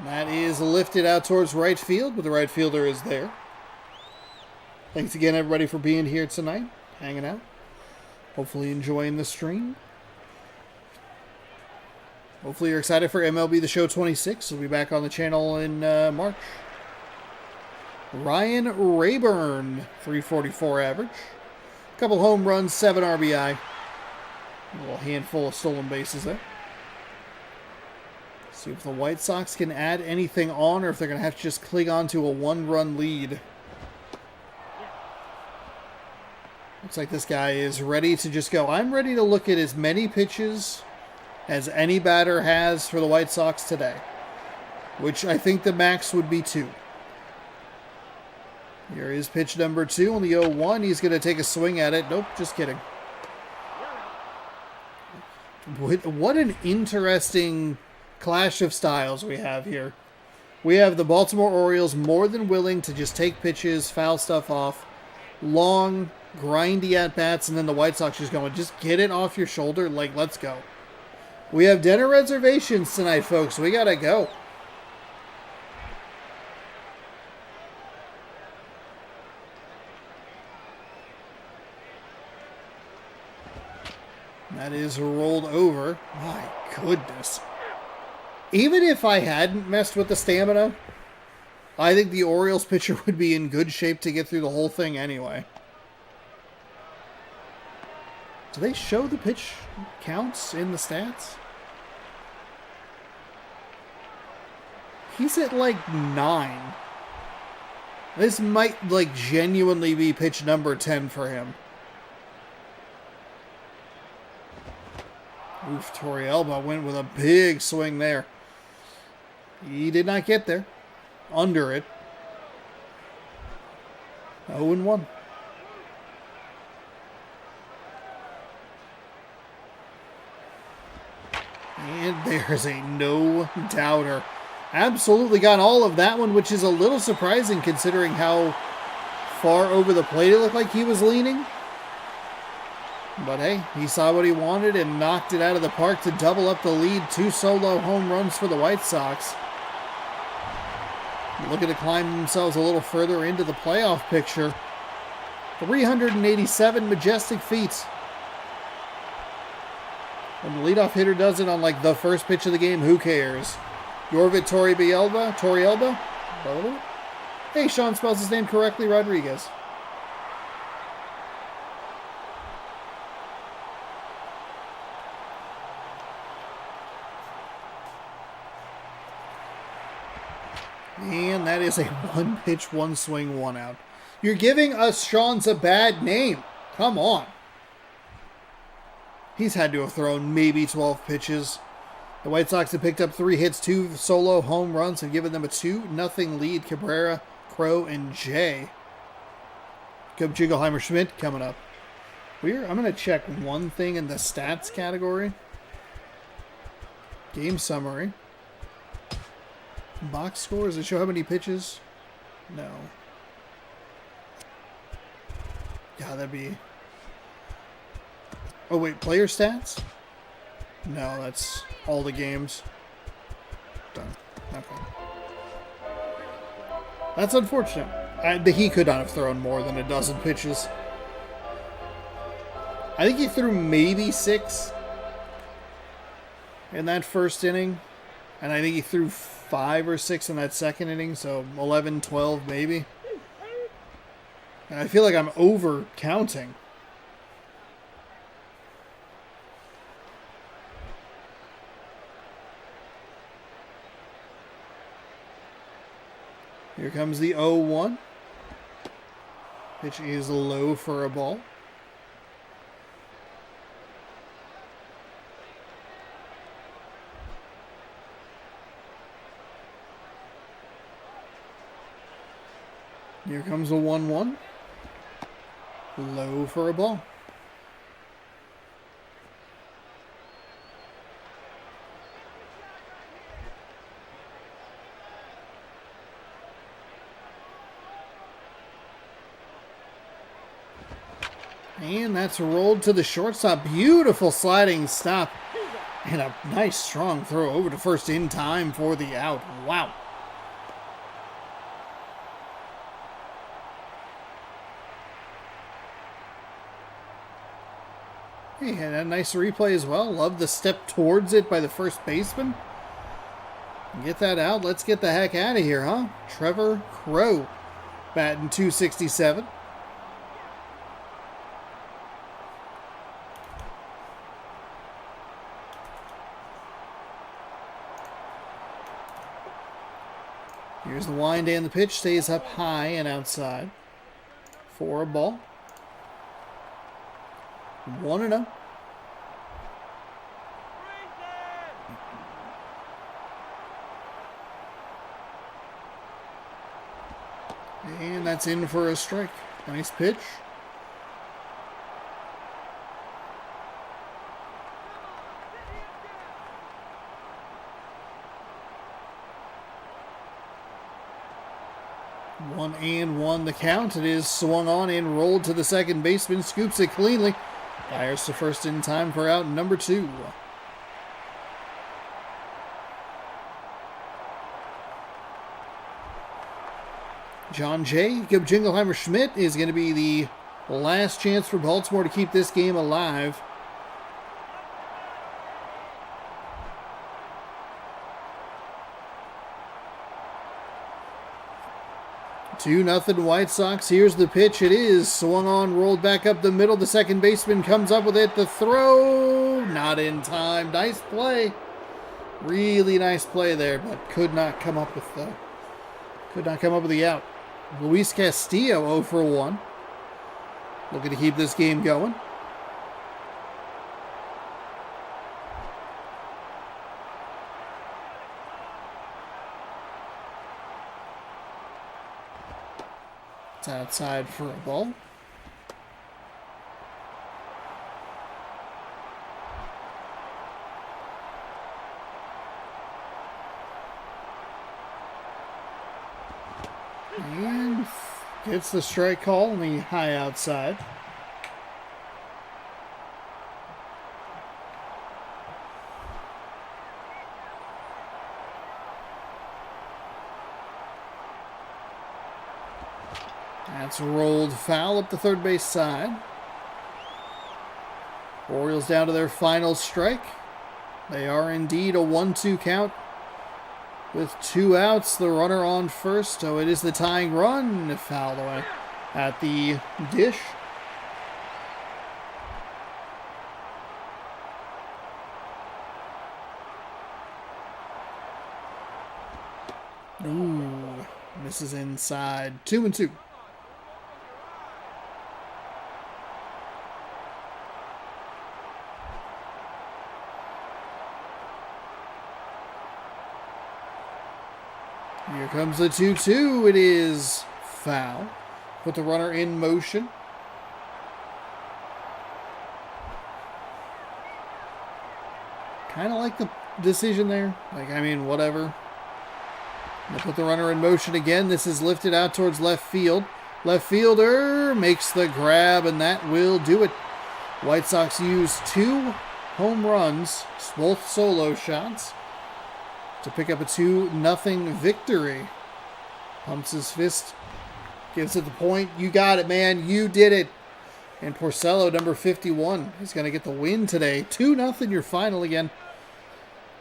That is lifted out towards right field, but the right fielder is there. Thanks again, everybody, for being here tonight, hanging out. Hopefully enjoying the stream. Hopefully you're excited for MLB The Show 26. We'll be back on the channel in March. Ryan Rayburn, 344 average. Couple home runs, 7 RBI. A little handful of stolen bases there. See if the White Sox can add anything on, or if they're going to have to just cling on to a 1-run lead. Looks like this guy is ready to just go. I'm ready to look at as many pitches as any batter has for the White Sox today, which I think the max would be 2. Here is pitch number 2 on the 0-1. He's going to take a swing at it. Nope, just kidding. What an interesting clash of styles we have here. We have the Baltimore Orioles more than willing to just take pitches, foul stuff off, long, grindy at-bats, and then the White Sox just going, just get it off your shoulder, like, let's go. We have dinner reservations tonight, folks. We gotta go. That is rolled over. My goodness. Even if I hadn't messed with the stamina, I think the Orioles pitcher would be in good shape to get through the whole thing anyway. Do they show the pitch counts in the stats? He's at like 9. This might, like, genuinely be pitch number 10 for him. Oof, Torrealba went with a big swing there. He did not get there. Under it. 0-1. And there's a no-doubter. Absolutely got all of that one, which is a little surprising considering how far over the plate it looked like he was leaning. But hey, he saw what he wanted and knocked it out of the park to double up the lead. 2 solo home runs for the White Sox. Looking to climb themselves a little further into the playoff picture. 387 majestic feet. When the leadoff hitter does it on like the first pitch of the game, who cares? Yorvit Torrealba? Hey, Sean spells his name correctly, Rodriguez. And that is a 1-pitch, 1-swing, 1-out. You're giving us Sean's a bad name. Come on. He's had to have thrown maybe 12 pitches. The White Sox have picked up 3 hits, 2 solo home runs, and given them a 2-0 lead. Cabrera, Crow, and Jay. Jingleheimer Schmidt coming up. I'm going to check one thing in the stats category. Game summary. Box score. Does it show how many pitches? No. God, that'd be... Oh, wait. Player stats? No, that's all the games. Done. Okay. That's unfortunate. He could not have thrown more than a dozen pitches. I think he threw maybe 6 in that first inning. And I think he threw 5 or 6 in that second inning. So 11, 12 maybe. And I feel like I'm over counting. Here comes the 0-1. Pitch is low for a ball. Here comes a 1-1. Low for a ball. And that's rolled to the shortstop. Beautiful sliding stop. And a nice strong throw over to first in time for the out. Wow. He had a nice replay as well. Love the step towards it by the first baseman. Get that out. Let's get the heck out of here, huh? Trevor Crow batting .267. Here's the wind and the pitch. Stays up high and outside for a ball. 1-0. And that's in for a strike. Nice pitch. One and one the count. It is swung on and rolled to the second baseman. Scoops it cleanly. Fires to first in time for out number 2. John Jacob Jingleheimer Schmidt is going to be the last chance for Baltimore to keep this game alive. Two nothing White Sox. Here's the pitch. It is swung on, rolled back up the middle. The second baseman comes up with it. The throw, not in time. Nice play. Really nice play there, but could not come up with the out. Luis Castillo 0 for 1. Looking to keep this game going. It's outside for a ball. And gets the strike call on the high outside. That's rolled foul up the third base side. Orioles down to their final strike. They are indeed a 1-2 count. With 2 outs, the runner on first, so it is the tying run. Foul away at the dish. Ooh, misses inside. 2-2. Here comes the 2-2. It is foul. Put the runner in motion. Kind of like the decision there. Like, I mean, whatever. They put the runner in motion again. This is lifted out towards left field. Left fielder makes the grab, and that will do it. White Sox use 2 home runs, both solo shots, to pick up a 2-0 victory. Pumps his fist, gives it the point. You got it, man. You did it. And Porcello, number 51, is going to get the win today. 2-0 your final again.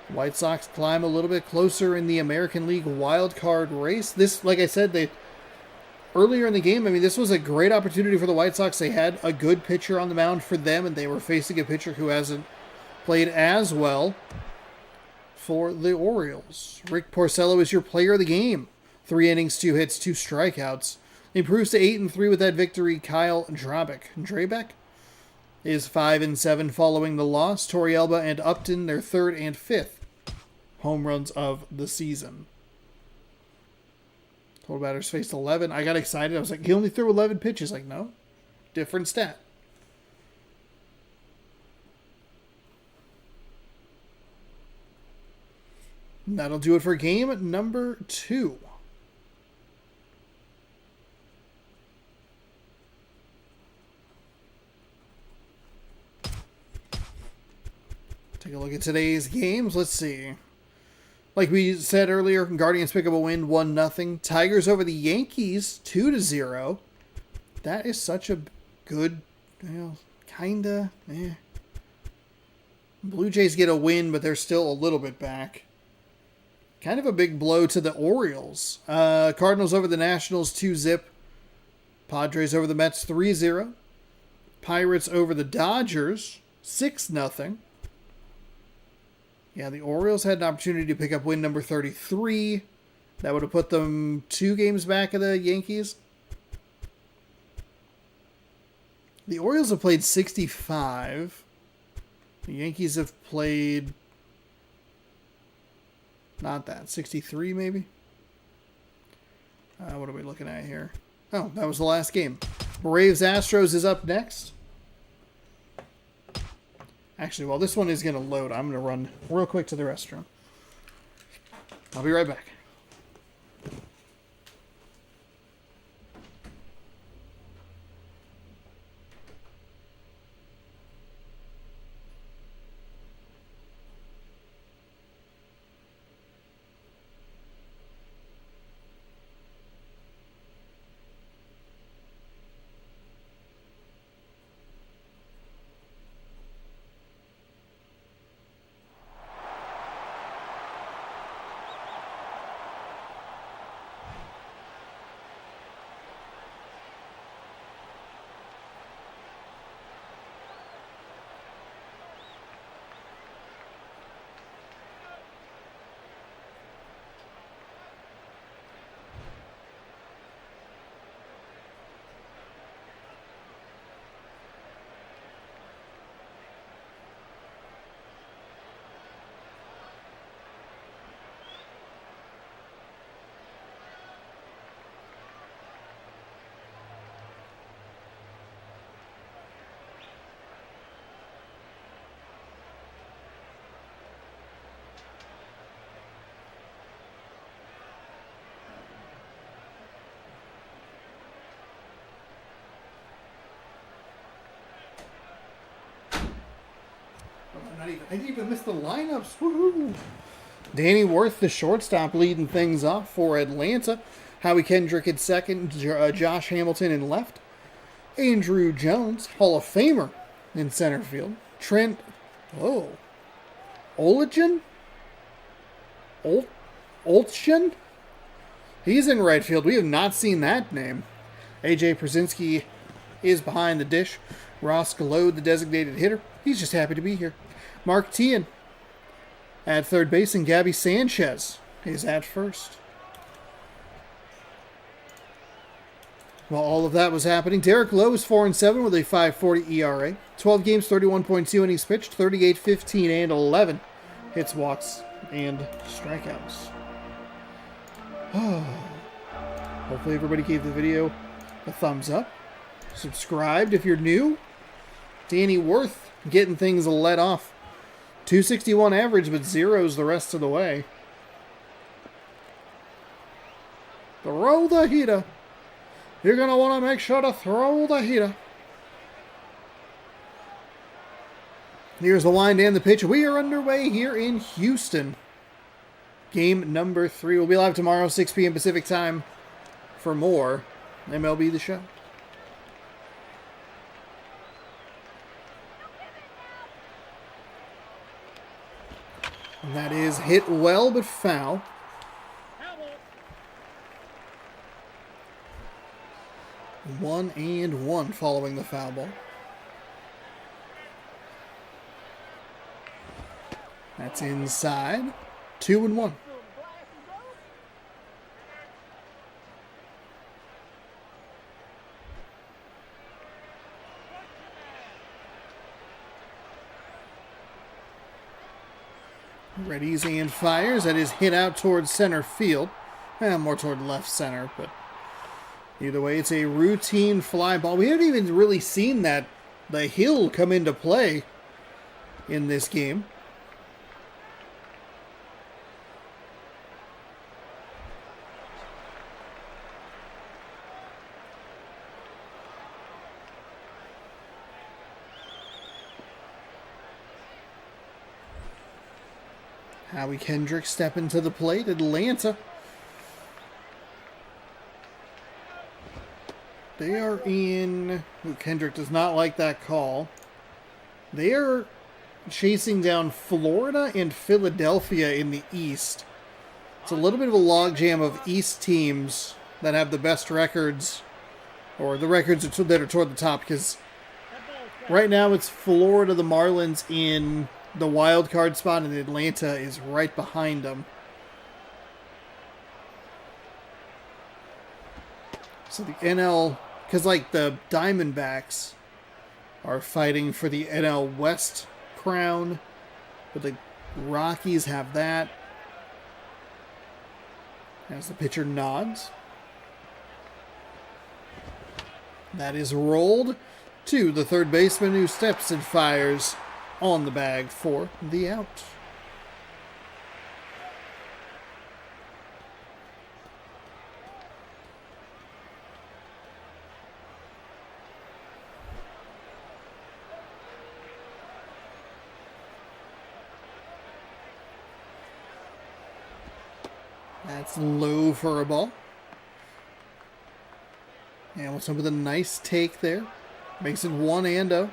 White Sox climb a little bit closer in the American League wild card race. This, like I said, earlier in the game, I mean, this was a great opportunity for the White Sox. They had a good pitcher on the mound for them, and they were facing a pitcher who hasn't played as well for the Orioles. Rick Porcello is your player of the game. 3 innings, 2 hits, 2 strikeouts. Improves to 8-3 with that victory. Kyle Drabeck is 5-7 following the loss. Torrealba and Upton, their 3rd and 5th home runs of the season. Total batters faced 11. I got excited. I was like, he only threw 11 pitches. Like, no, different stat. And that'll do it for game number 2. Take a look at today's games. Let's see. Like we said earlier, Guardians pick up a win, 1-0. Tigers over the Yankees, 2-0. That is such a good, kinda. Blue Jays get a win, but they're still a little bit back. Kind of a big blow to the Orioles. Cardinals over the Nationals, 2-0. Padres over the Mets, 3-0. Pirates over the Dodgers, 6-0. Yeah, the Orioles had an opportunity to pick up win number 33. That would have put them 2 games back of the Yankees. The Orioles have played 65. The Yankees have played... not that. 63, maybe? What are we looking at here? Oh, that was the last game. Braves-Astros is up next. Actually, while this one is going to load, I'm going to run real quick to the restroom. I'll be right back. I didn't even miss the lineups. Woohoo! Danny Worth, the shortstop, leading things off for Atlanta. Howie Kendrick at second. Josh Hamilton in left. Andrew Jones, Hall of Famer, in center field. Trent, Olegen? Olchen? He's in right field. We have not seen that name. AJ Przinsky is behind the dish. Ross Galode, the designated hitter. He's just happy to be here. Mark Teahan at third base, and Gabby Sanchez is at first. While all of that was happening, Derek Lowe is 4-7 with a 5.40 ERA. 12 games, 31.2 innings pitched, 38, 15, and 11 hits, walks, and strikeouts. Hopefully everybody gave the video a thumbs up. Subscribed if you're new. Danny Worth getting things let off. 261 average, but zeros the rest of the way. Throw the heater. You're going to want to make sure to throw the heater. Here's the wind and the pitch. We are underway here in Houston. Game number 3. We'll be live tomorrow, 6 p.m. Pacific time, for more MLB The Show. And that is hit well, but foul. 1-1 following the foul ball. That's inside. 2-1. Readies and fires. That is hit out towards center field. More toward left center, but either way, it's a routine fly ball. We haven't even really seen the hill come into play in this game. Howie Kendrick stepping to the plate. Atlanta. They are in... Kendrick does not like that call. They are chasing down Florida and Philadelphia in the East. It's a little bit of a logjam of East teams that have the best records, or the records that are toward the top, because right now it's Florida, the Marlins in the wild card spot, and Atlanta is right behind them. So the NL, because like the Diamondbacks are fighting for the NL West crown, but the Rockies have that. As the pitcher nods. That is rolled to the third baseman, who steps and fires on the bag for the out. That's low for a ball. Hamilton with a nice take there. Makes it 1-0.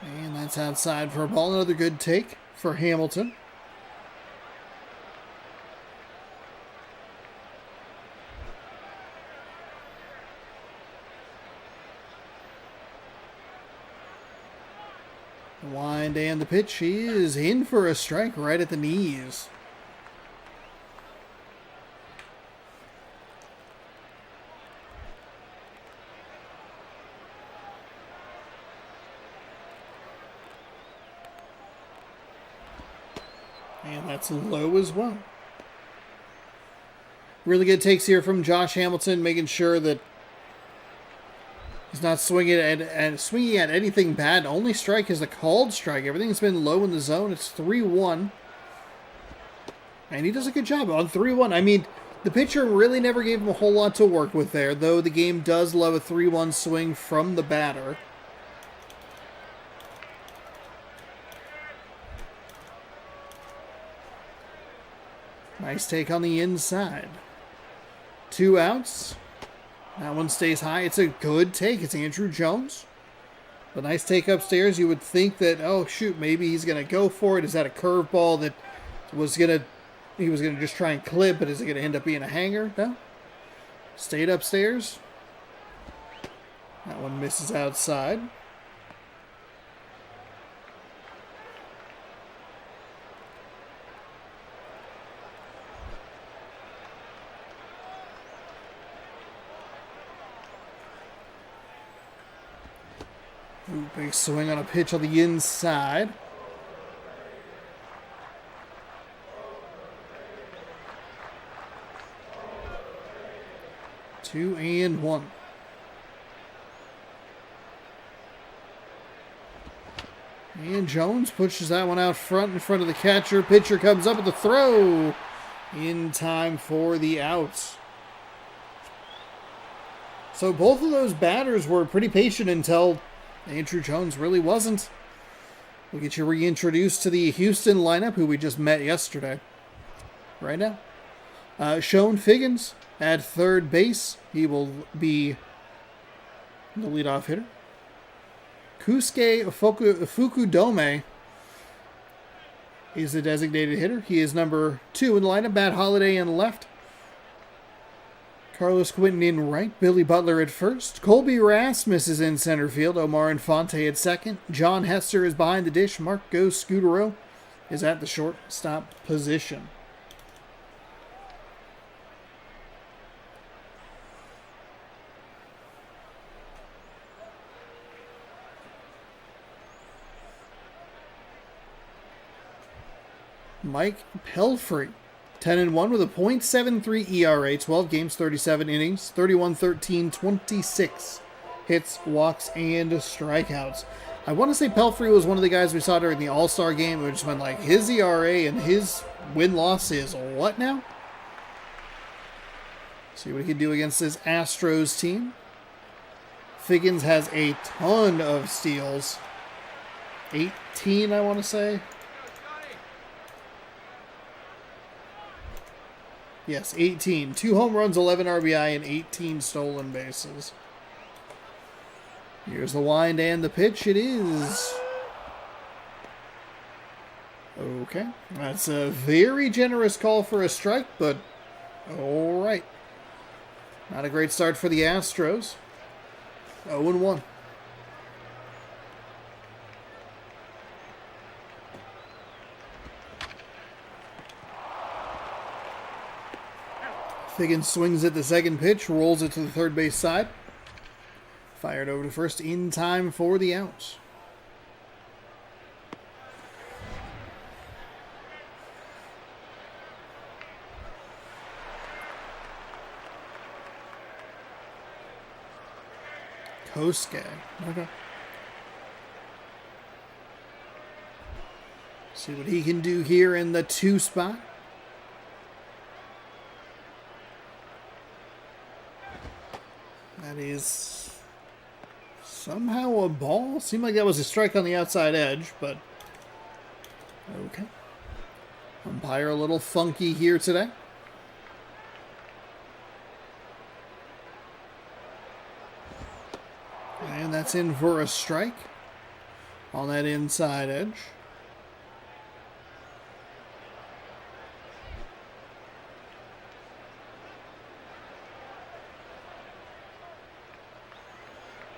And that's outside for a ball. Another good take for Hamilton. Wind and the pitch. He is in for a strike right at the knees. And that's low as well. Really good takes here from Josh Hamilton, making sure that he's not swinging at anything bad. Only strike is a called strike. Everything's been low in the zone. It's 3-1. And he does a good job on 3-1. I mean, The pitcher really never gave him a whole lot to work with there, though the game does love a 3-1 swing from the batter. Nice take on the inside. 2 outs. That one stays high. It's a good take. It's Andrew Jones. A nice take upstairs. You would think that, oh shoot, maybe he's going to go for it. Is that a curveball that he was going to just try and clip, but is it going to end up being a hanger? No. Stayed upstairs. That one misses outside. Ooh, big swing on a pitch on the inside. Two and one. And Jones pushes that one out front in front of the catcher. Pitcher comes up with the throw in time for the outs. So both of those batters were pretty patient until Andrew Jones really wasn't. We'll get you reintroduced to the Houston lineup, who we just met yesterday. Right now. Sean Figgins at third base. He will be the leadoff hitter. Kusuke Fukudome is the designated hitter. He is number 2 in the lineup. Matt Holliday in left. Carlos Quinton in right. Billy Butler at first. Colby Rasmus is in center field. Omar Infante at second. John Hester is behind the dish. Marco Scudero is at the shortstop position. Mike Pelfrey, 10-1 with a .73 ERA, 12 games, 37 innings, 31-13, 26 hits, walks, and strikeouts. I want to say Pelfrey was one of the guys we saw during the All-Star game, which went like his ERA and his win-loss is what now? See what he can do against this Astros team. Figgins has a ton of steals. 18, I want to say. Yes, 18. 2 home runs, 11 RBI, and 18 stolen bases. Here's the wind and the pitch. It is. Okay. That's a very generous call for a strike, but all right. Not a great start for the Astros. 0-1. Figgins swings at the second pitch, rolls it to the third base side. Fired over to first in time for the outs. Kosuke. Okay. See what he can do here in the 2 spot. That is somehow a ball. Seemed like that was a strike on the outside edge, but okay. Umpire a little funky here today. And that's in for a strike on that inside edge.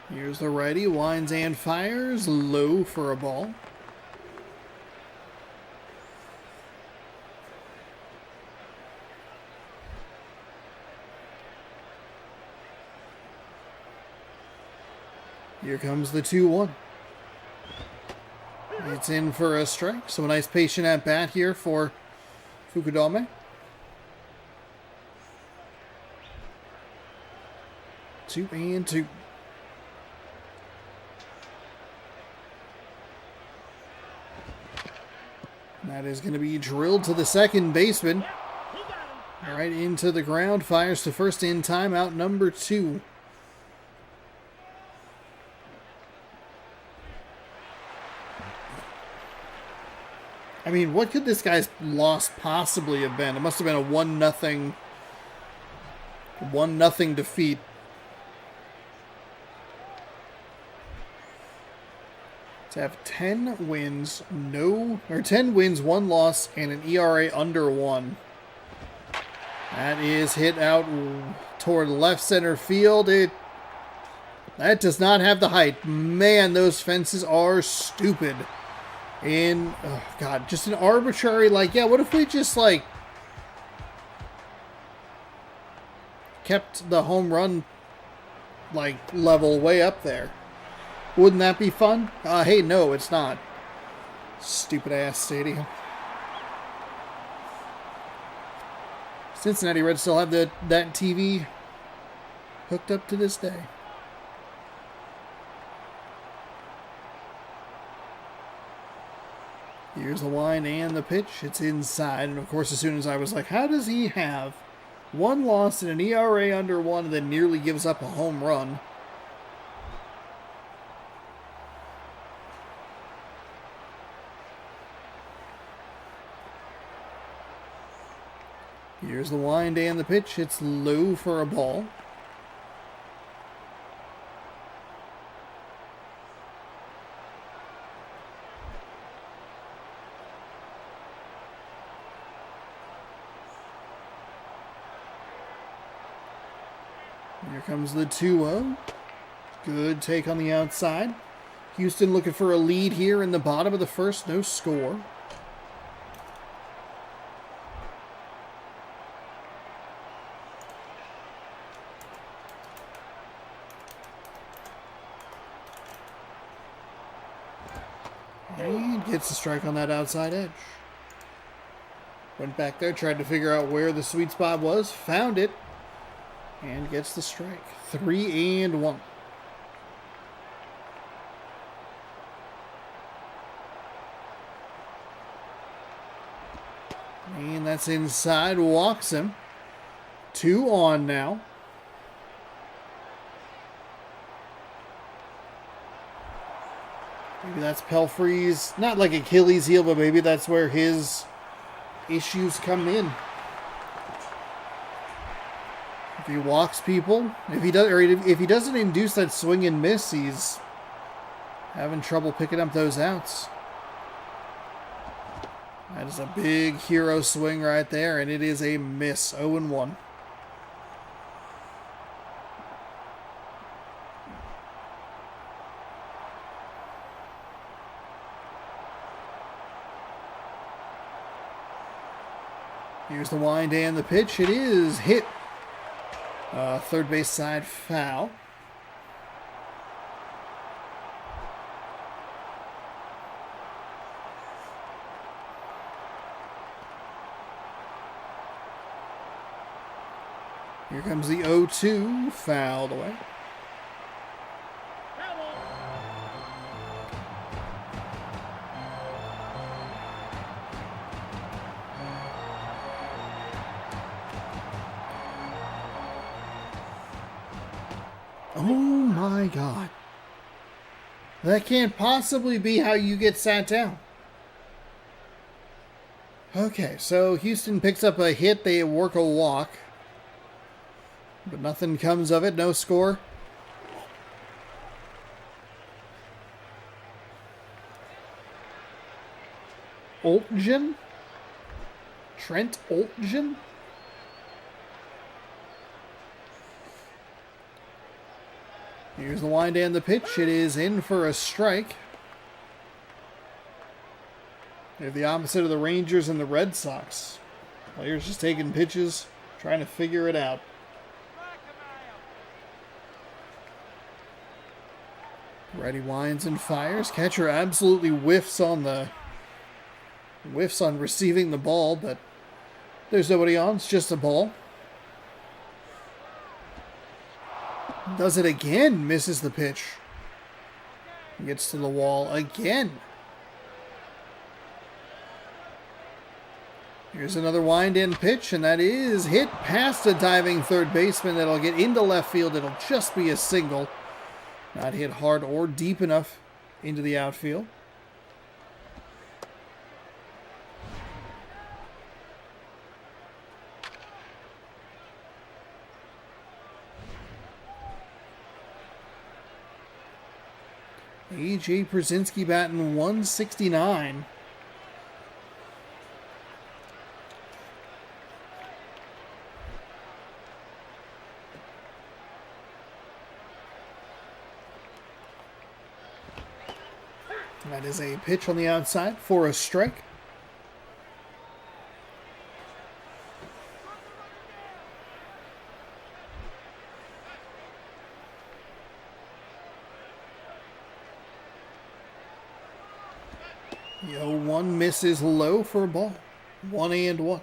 Here's the righty, winds and fires, low for a ball. Here comes the 2-1. It's in for a strike, so a nice patient at bat here for Fukudome. 2-2. That is going to be drilled to the second baseman. All right, Right into the ground. Fires to first in time. Out number 2. I mean, what could this guy's loss possibly have been? It must have been a 1-0 defeat. To have 10 wins, 10 wins, 1 loss, and an ERA under 1. That is hit out toward left center field. That does not have the height. Man, those fences are stupid. And, oh God, just an arbitrary, like, yeah, what if we just, like, kept the home run, like, level way up there? Wouldn't that be fun? Hey, no, it's not. Stupid ass stadium. Cincinnati Reds still have that TV hooked up to this day. Here's the wind and the pitch. It's inside. And of course, as soon as I was like, how does he have 1 loss and an ERA under 1 and then nearly gives up a home run? Here's the wind and the pitch. It's low for a ball. Here comes the 2-0. Good take on the outside. Houston looking for a lead here in the bottom of the first. No score. And gets the strike on that outside edge. Went back there, tried to figure out where the sweet spot was. Found it. And gets the strike. 3-1. And that's inside. Walks him. 2 on now. Maybe that's Pelfrey's, not like Achilles heel, but maybe that's where his issues come in. If he walks people, if he doesn't induce that swing and miss, he's having trouble picking up those outs. That is a big hero swing right there, and it is a miss. 0-1. Here's the wind and the pitch. It is hit. Third base side foul. Here comes the 0-2, fouled away. Oh my God. That can't possibly be how you get sat down. Okay, so Houston picks up a hit. They work a walk. But nothing comes of it. No score. Oltgen? Trent Oltgen? Here's the wind and the pitch. It is in for a strike. They're the opposite of the Rangers and the Red Sox. Players just taking pitches, trying to figure it out. Righty winds and fires. Catcher absolutely whiffs on receiving the ball, but there's nobody on. It's just a ball. Does it again. Misses the pitch. Gets to the wall again. Here's another wind-in pitch, and that is hit past a diving third baseman. That'll get into left field. It'll just be a single. Not hit hard or deep enough into the outfield. A.J. Przinsky batting 169. That is a pitch on the outside for a strike. The 0-1 misses low for a ball. 1-1.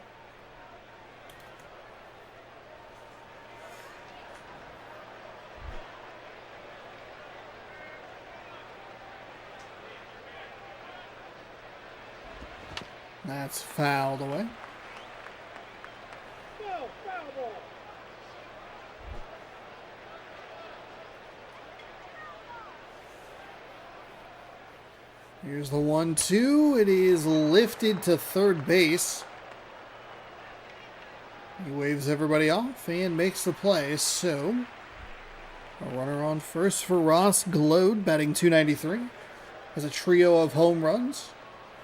That's fouled away. No, foul ball. Here's the 1-2. It is lifted to third base. He waves everybody off and makes the play. So, a runner on first for Ross Glode, batting .293. Has a trio of home runs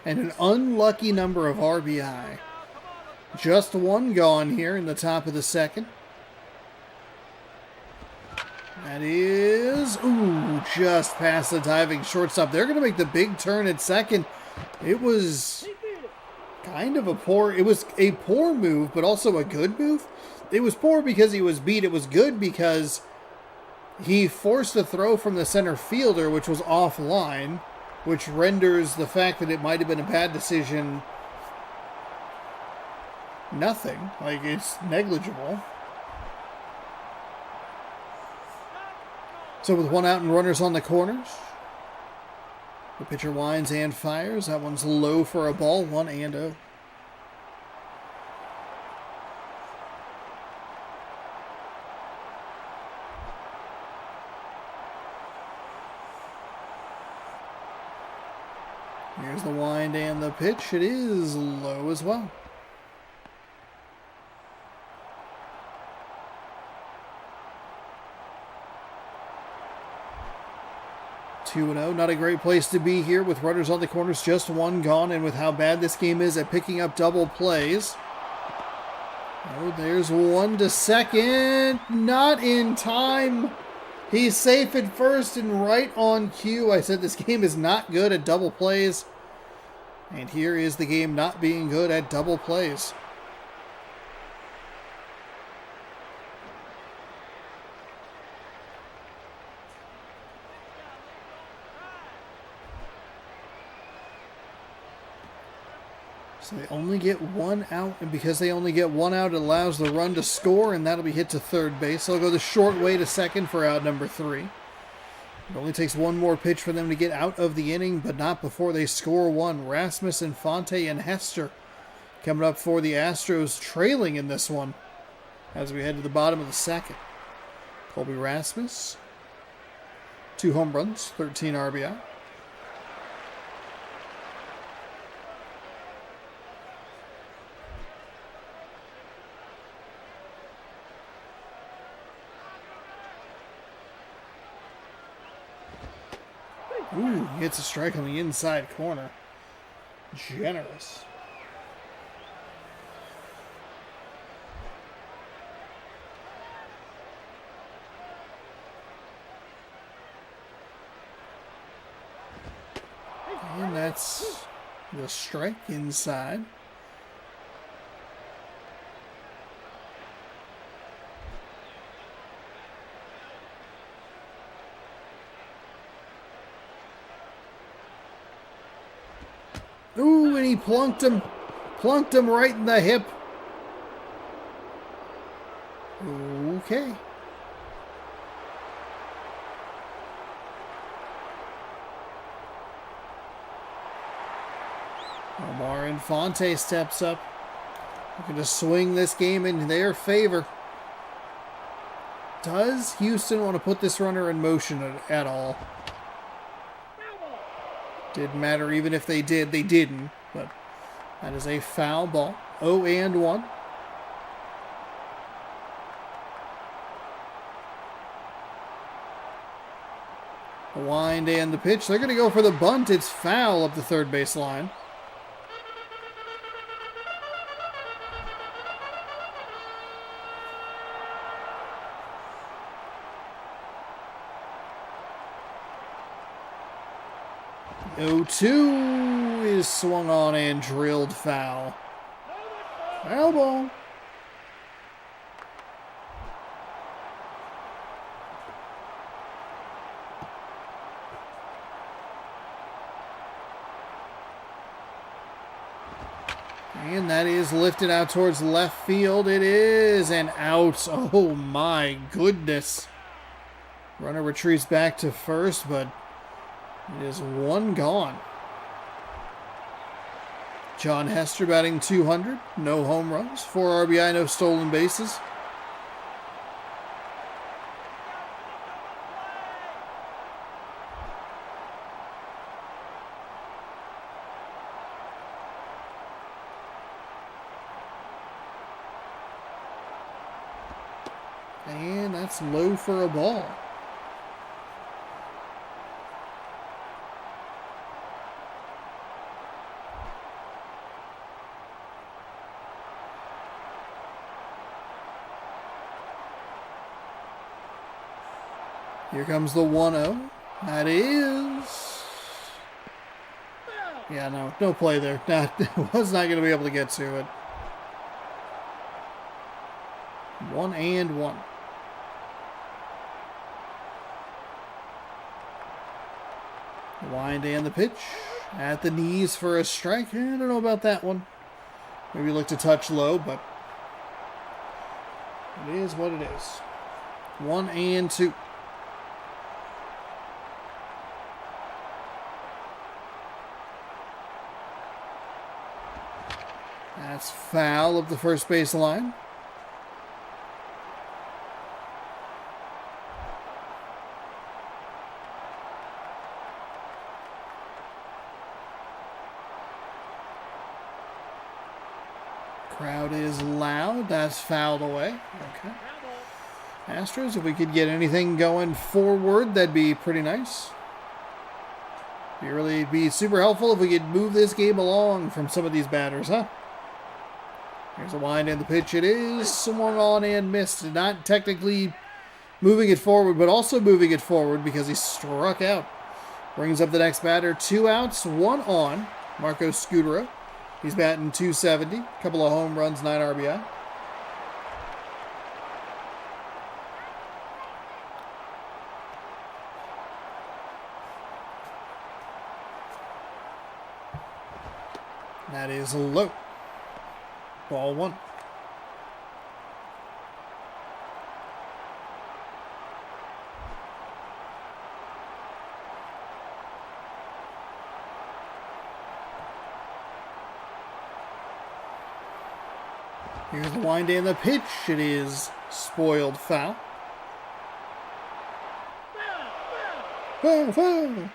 and an unlucky number of RBI. Just one gone here in the top of the second. That is, just past the diving shortstop. They're going to make the big turn at second. It was kind of a poor move, but also a good move. It was poor because he was beat. It was good because he forced a throw from the center fielder, which was offline, which renders the fact that it might have been a bad decision nothing. Like, it's negligible. So with one out and runners on the corners, the pitcher winds and fires. That one's low for a ball, 1-0. Here's the wind and the pitch. It is low as well. Not a great place to be here with runners on the corners, just one gone, and with how bad this game is at picking up double plays. Oh, there's one to second. Not in time. He's safe at first and right on cue. I said this game is not good at double plays. And here is the game not being good at double plays. So they only get one out, and because they only get one out, it allows the run to score, and that'll be hit to third base. They'll go the short way to second for out number 3. It only takes one more pitch for them to get out of the inning, but not before they score one. Rasmus, Infante, and Hester coming up for the Astros, trailing in this one as we head to the bottom of the second. Colby Rasmus, 2 home runs, 13 RBI. Ooh, he hits a strike on the inside corner. Generous. And that's the strike inside. Ooh, and he plunked him right in the hip. Okay. Omar Infante steps up. Looking to swing this game in their favor. Does Houston want to put this runner in motion at all? Foul ball. Didn't matter even if they did. They didn't. But that is a foul ball. 0-1. The wind and the pitch. They're going to go for the bunt. It's foul up the third base line. The 0-2 is swung on and drilled foul. Foul ball. And that is lifted out towards left field. It is an out. Oh my goodness. Runner retreats back to first, but it is one gone. John Hester batting 200. No home runs. 4 RBI, no stolen bases. And that's low for a ball. Here comes the 1-0. That is... Yeah, no play there. Was not going to be able to get to it. 1-1. The wind and the pitch. At the knees for a strike. I don't know about that one. Maybe look to touch low, but it is what it is. 1-2. That's foul of the first base line. Crowd is loud. That's fouled away. Okay. Astros, if we could get anything going forward, that'd be pretty nice. It'd really be super helpful if we could move this game along from some of these batters, huh? Here's a wind and the pitch. It is swung on and missed. Not technically moving it forward, but also moving it forward because he struck out. Brings up the next batter. 2 outs, 1 on. Marco Scudero. He's batting 270. A couple of home runs, 9 RBI. That is low. Ball 1. Here's the wind and the pitch. It is spoiled foul. Foul, foul.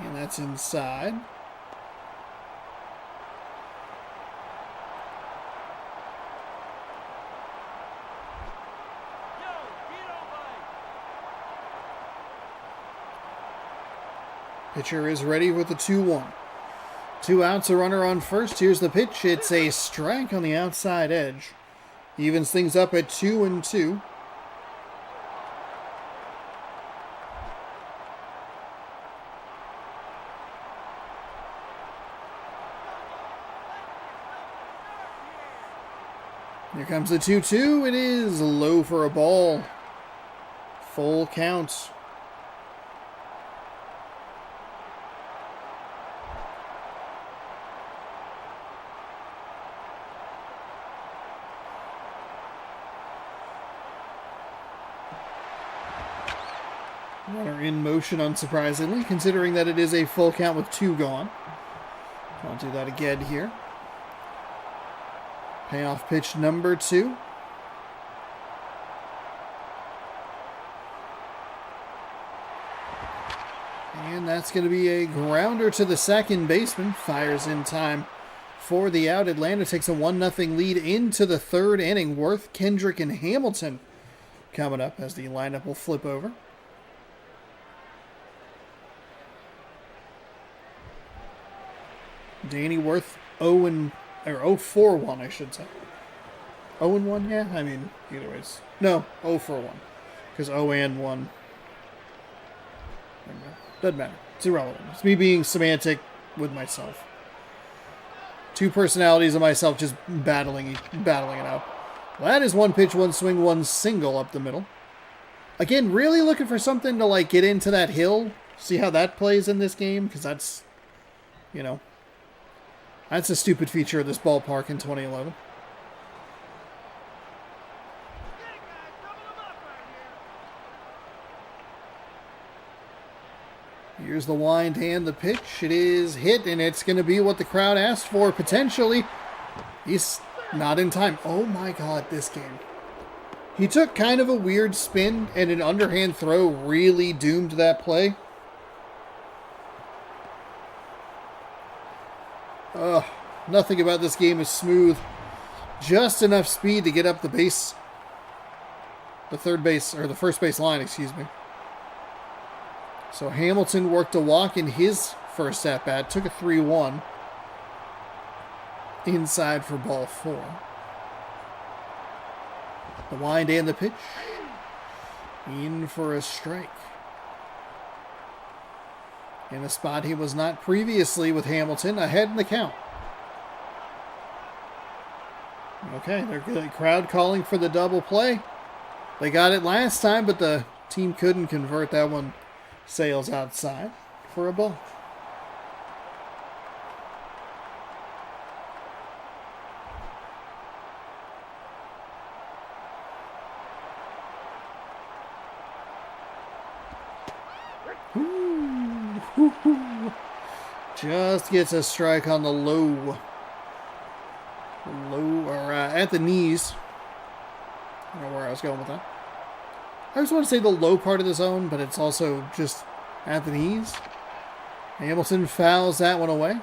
And that's inside. Pitcher is ready with the 2-1. 2 outs, a runner on first. Here's the pitch. It's a strike on the outside edge. Evens things up at 2-2. Here comes the 2-2. It is low for a ball. Full count. Runner in motion, unsurprisingly, considering that it is a full count with 2 gone. I'll do that again here. Payoff pitch number 2. And that's going to be a grounder to the second baseman. Fires in time for the out. Atlanta takes a 1-0 lead into the third inning. Worth, Kendrick, and Hamilton coming up as the lineup will flip over. Danny Worth 0-4-1, I should say. 0-1, yeah? I mean, either ways. No, 0-4-1. Because 0-1. Doesn't matter. It's irrelevant. It's me being semantic with myself. 2 personalities of myself just battling it out. Well, that is 1 pitch, 1 swing, 1 single up the middle. Again, really looking for something to like get into that hill. See how that plays in this game? Because that's, that's a stupid feature of this ballpark in 2011. Here's the wind and the pitch. It is hit, and it's going to be what the crowd asked for, potentially. He's not in time. Oh my God, this game. He took kind of a weird spin, and an underhand throw really doomed that play. Nothing about this game is smooth. Just enough speed to get up the base. The first base line, excuse me. So Hamilton worked a walk in his first at-bat. Took a 3-1. Inside for ball 4. The wind and the pitch. In for a strike. In a spot he was not previously with Hamilton. Ahead in the count. Okay, the crowd calling for the double play. They got it last time, but the team couldn't convert. That one sails outside for a ball. Just gets a strike on the low, at the knees. I don't know where I was going with that. I just want to say the low part of the zone, but it's also just at the knees. Hamilton fouls that one away.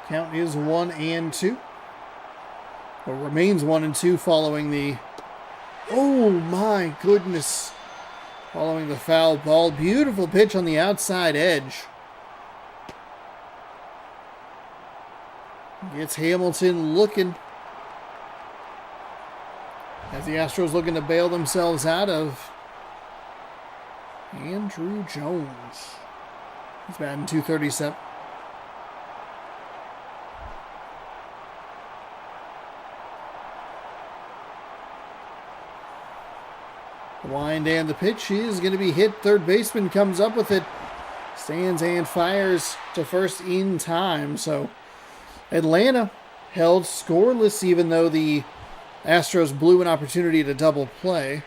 Count is 1-2. Or remains 1-2 following the... Oh my goodness. Following the foul ball. Beautiful pitch on the outside edge. Gets Hamilton looking. As the Astros looking to bail themselves out of Andrew Jones. He's batting .237. The wind and the pitch is going to be hit. Third baseman comes up with it. Stands and fires to first in time. So Atlanta held scoreless even though the Astros blew an opportunity to double play.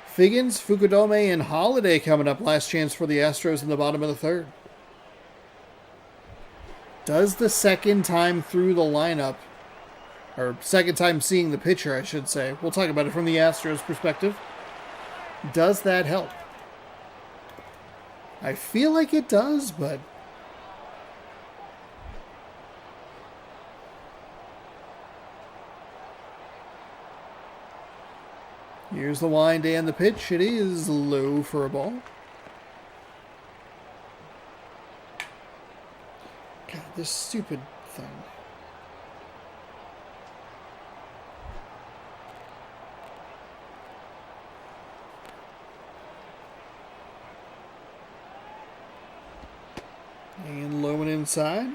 Figgins, Fukudome, and Holiday coming up. Last chance for the Astros in the bottom of the third. Does the second time through the lineup, or second time seeing the pitcher, I should say. We'll talk about it from the Astros perspective. Does that help? I feel like it does, but... Here's the wind and the pitch. It is low for a ball. God, this stupid thing. And low and inside.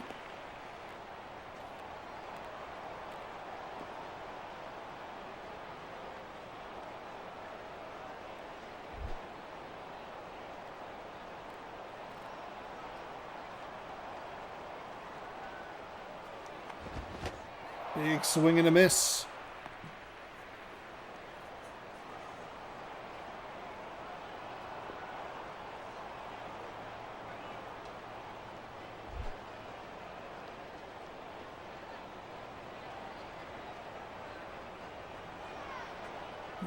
Big swing and a miss.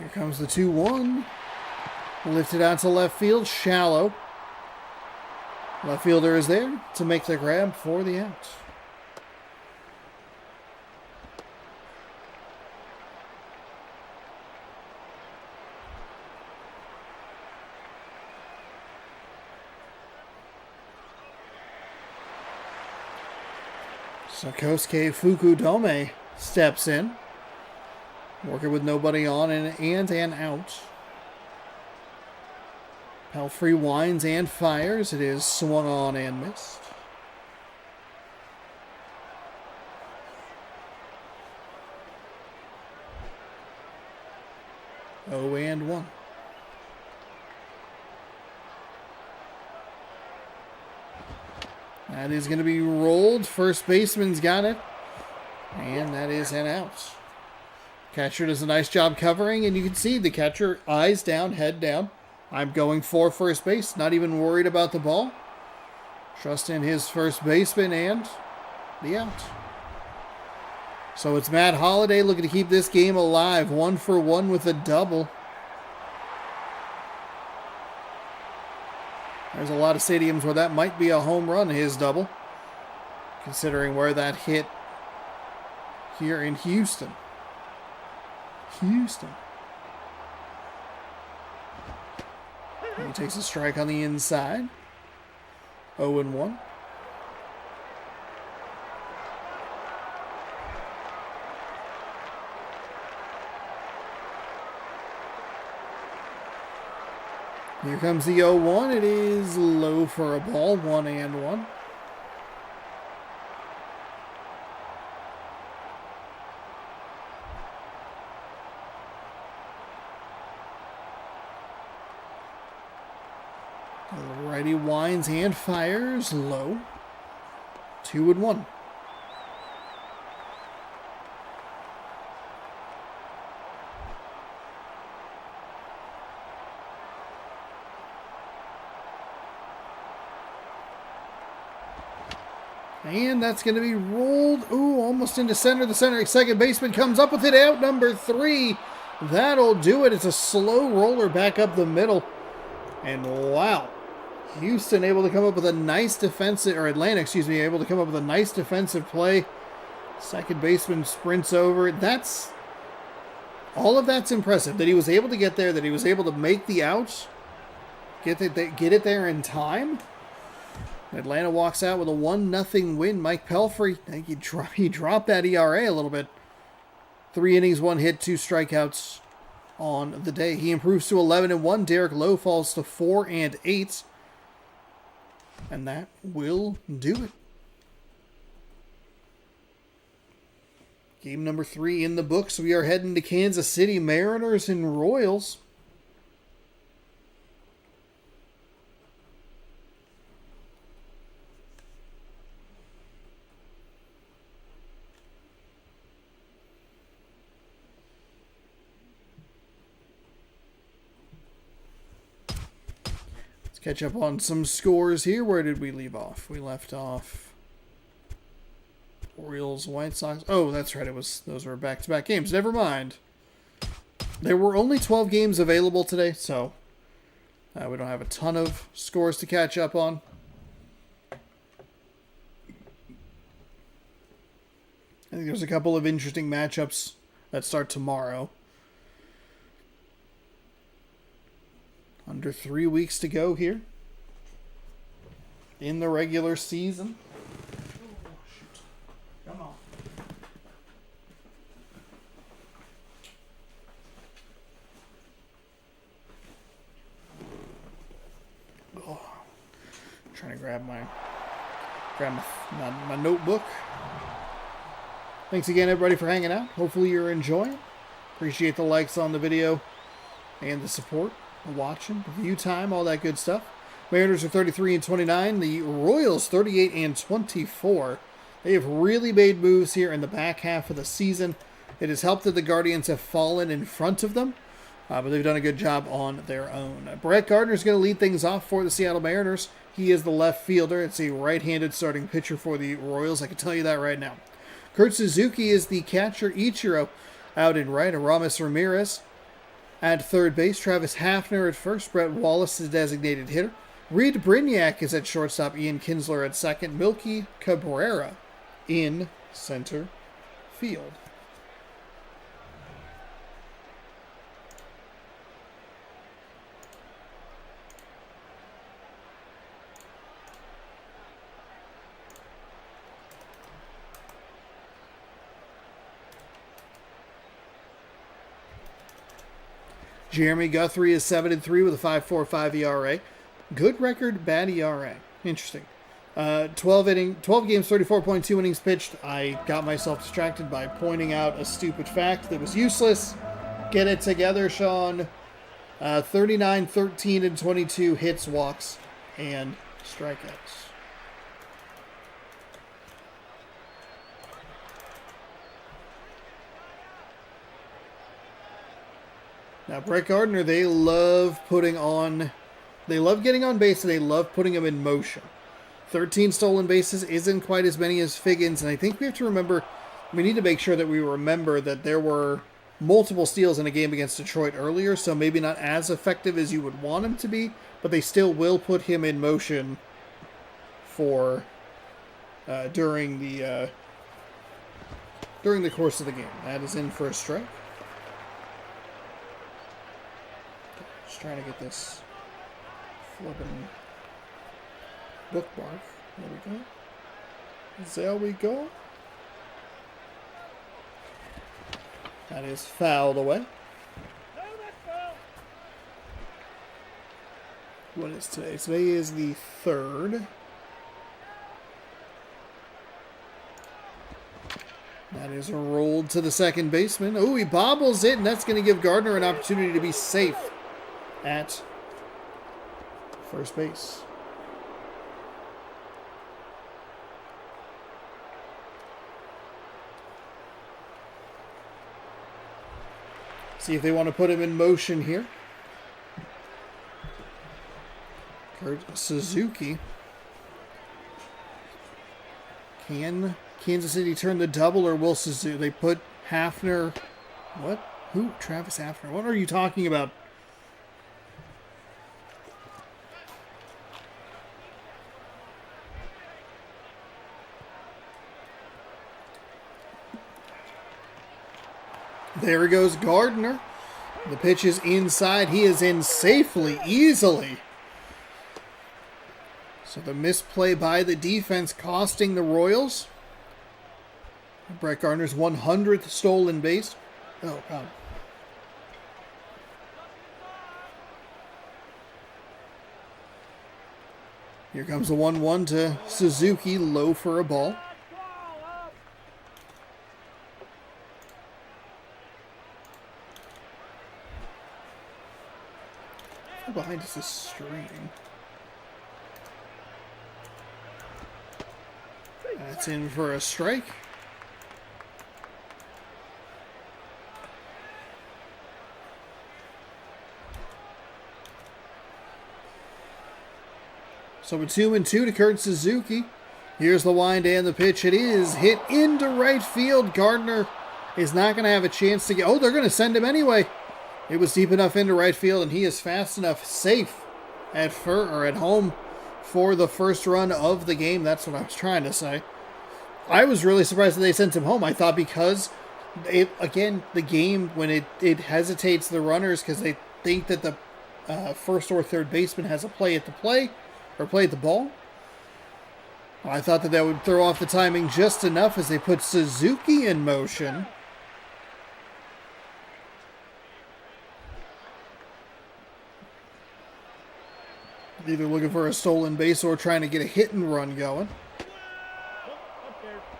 Here comes the 2-1. Lifted out to left field, shallow. Left fielder is there to make the grab for the out. So Kosuke Fukudome steps in, working with nobody on and an out. Pelfrey winds and fires. It is swung on and missed. Oh, and 1. That is going to be rolled. First baseman's got it. And that is an out. Catcher does a nice job covering, and you can see the catcher eyes down, head down. I'm going for first base, not even worried about the ball. Trust in his first baseman and the out. So it's Matt Holliday looking to keep this game alive. 1 for 1 with a double. There's a lot of stadiums where that might be a home run, his double, considering where that hit here in Houston. He takes a strike on the inside. 0-1. Here comes the 0-1. It is low for a ball. 1-1. The righty winds and fires low. 2-1. And that's going to be rolled. Ooh, almost into center. The center second baseman comes up with it. Out number 3. That'll do it. It's a slow roller back up the middle. And wow. Houston able to come up with a nice defensive, or Atlanta, excuse me, able to come up with a nice defensive play. Second baseman sprints over. All of that's impressive. That he was able to get there, that he was able to make the outs, get it there in time. Atlanta walks out with a 1-0 win. Mike Pelfrey, I think he dropped that ERA a little bit. 3 innings, 1 hit, 2 strikeouts on the day. He improves to 11-1. Derek Lowe falls to 4-8. And that will do it. Game number 3 in the books. We are heading to Kansas City. Mariners and Royals. Catch up on some scores here. Where did we leave off? We left off Orioles White Sox. Oh, that's right. Those were back-to-back games. Never mind. There were only 12 games available today, so we don't have a ton of scores to catch up on. I think there's a couple of interesting matchups that start tomorrow. Under 3 weeks to go here in the regular season. Oh, shoot. Come on. Oh, I'm trying to grab my notebook. Thanks again, everybody, for hanging out. Hopefully you're enjoying. Appreciate the likes on the video and the support. Watching, view time, all that good stuff. Mariners are 33-29. The Royals 38-24. They have really made moves here in the back half of the season. It has helped that the Guardians have fallen in front of them, but they've done a good job on their own. Brett Gardner is going to lead things off for the Seattle Mariners. He is the left fielder. It's a right-handed starting pitcher for the Royals. I can tell you that right now. Kurt Suzuki is the catcher. Ichiro out in right. Aramis Ramirez At third base, Travis Hafner at first, Brett Wallace is designated hitter. Reed Brignac is at shortstop, Ian Kinsler at second, Milky Cabrera in center field. Jeremy Guthrie is 7-3 with a 5.45 ERA. Good record, bad ERA. Interesting. 12 games, 34.2 innings pitched. I got myself distracted by pointing out a stupid fact that was useless. Get it together, Sean. 39, 13, and 22 hits, walks, and strikeouts. Now, Brett Gardner, they love getting on base, and they love putting him in motion. 13 stolen bases isn't quite as many as Figgins, and I think we need to make sure that we remember that there were multiple steals in a game against Detroit earlier, so maybe not as effective as you would want him to be, but they still will put him in motion for during the course of the game. That is in for a strike. Just trying to get this flipping bookmark. There we go. There we go. That is fouled away. What is today? Today is the 3rd. That is rolled to the second baseman. Oh, he bobbles it, and that's going to give Gardner an opportunity to be safe at first base. See if they want to put him in motion here. Kurt Suzuki. Can Kansas City turn the double, or will Suzuki? They put Hafner. What? Who? Travis Hafner. What are you talking about? There goes Gardner. The pitch is inside. He is in safely, easily. So the misplay by the defense costing the Royals. Brett Gardner's 100th stolen base. Oh, God. Here comes the 1-1 to Suzuki, low for a ball. Behind us is stream. That's in for a strike. So a 2-2 to Kurt Suzuki. Here's the wind and the pitch. It is hit into right field. Gardner is not going to have a chance to get... Oh, they're going to send him anyway. It was deep enough into right field, and he is fast enough, safe at home for the first run of the game. That's what I was trying to say. I was really surprised that they sent him home. I thought because, the game, when it hesitates the runners because they think that the first or third baseman has a play at the ball. I thought that would throw off the timing just enough as they put Suzuki in motion. Either looking for a stolen base or trying to get a hit and run going.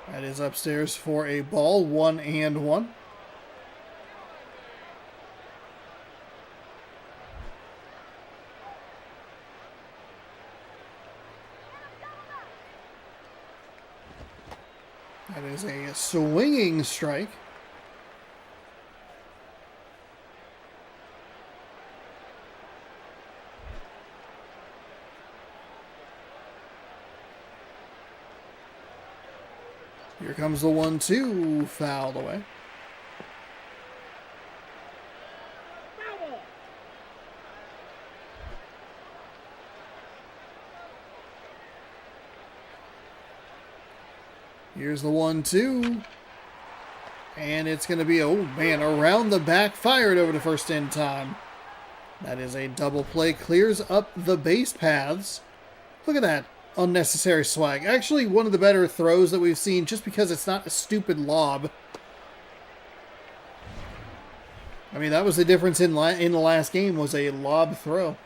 That is upstairs for a ball, 1-1. That is a swinging strike. Here comes the 1-2, fouled away. Foul. Here's the 1-2. And it's going to be, oh man, around the back, fired over to first in time. That is a double play, clears up the base paths. Look at that unnecessary swag. Actually, one of the better throws that we've seen, just because it's not a stupid lob. I mean, that was the difference in the last game, was a lob throw.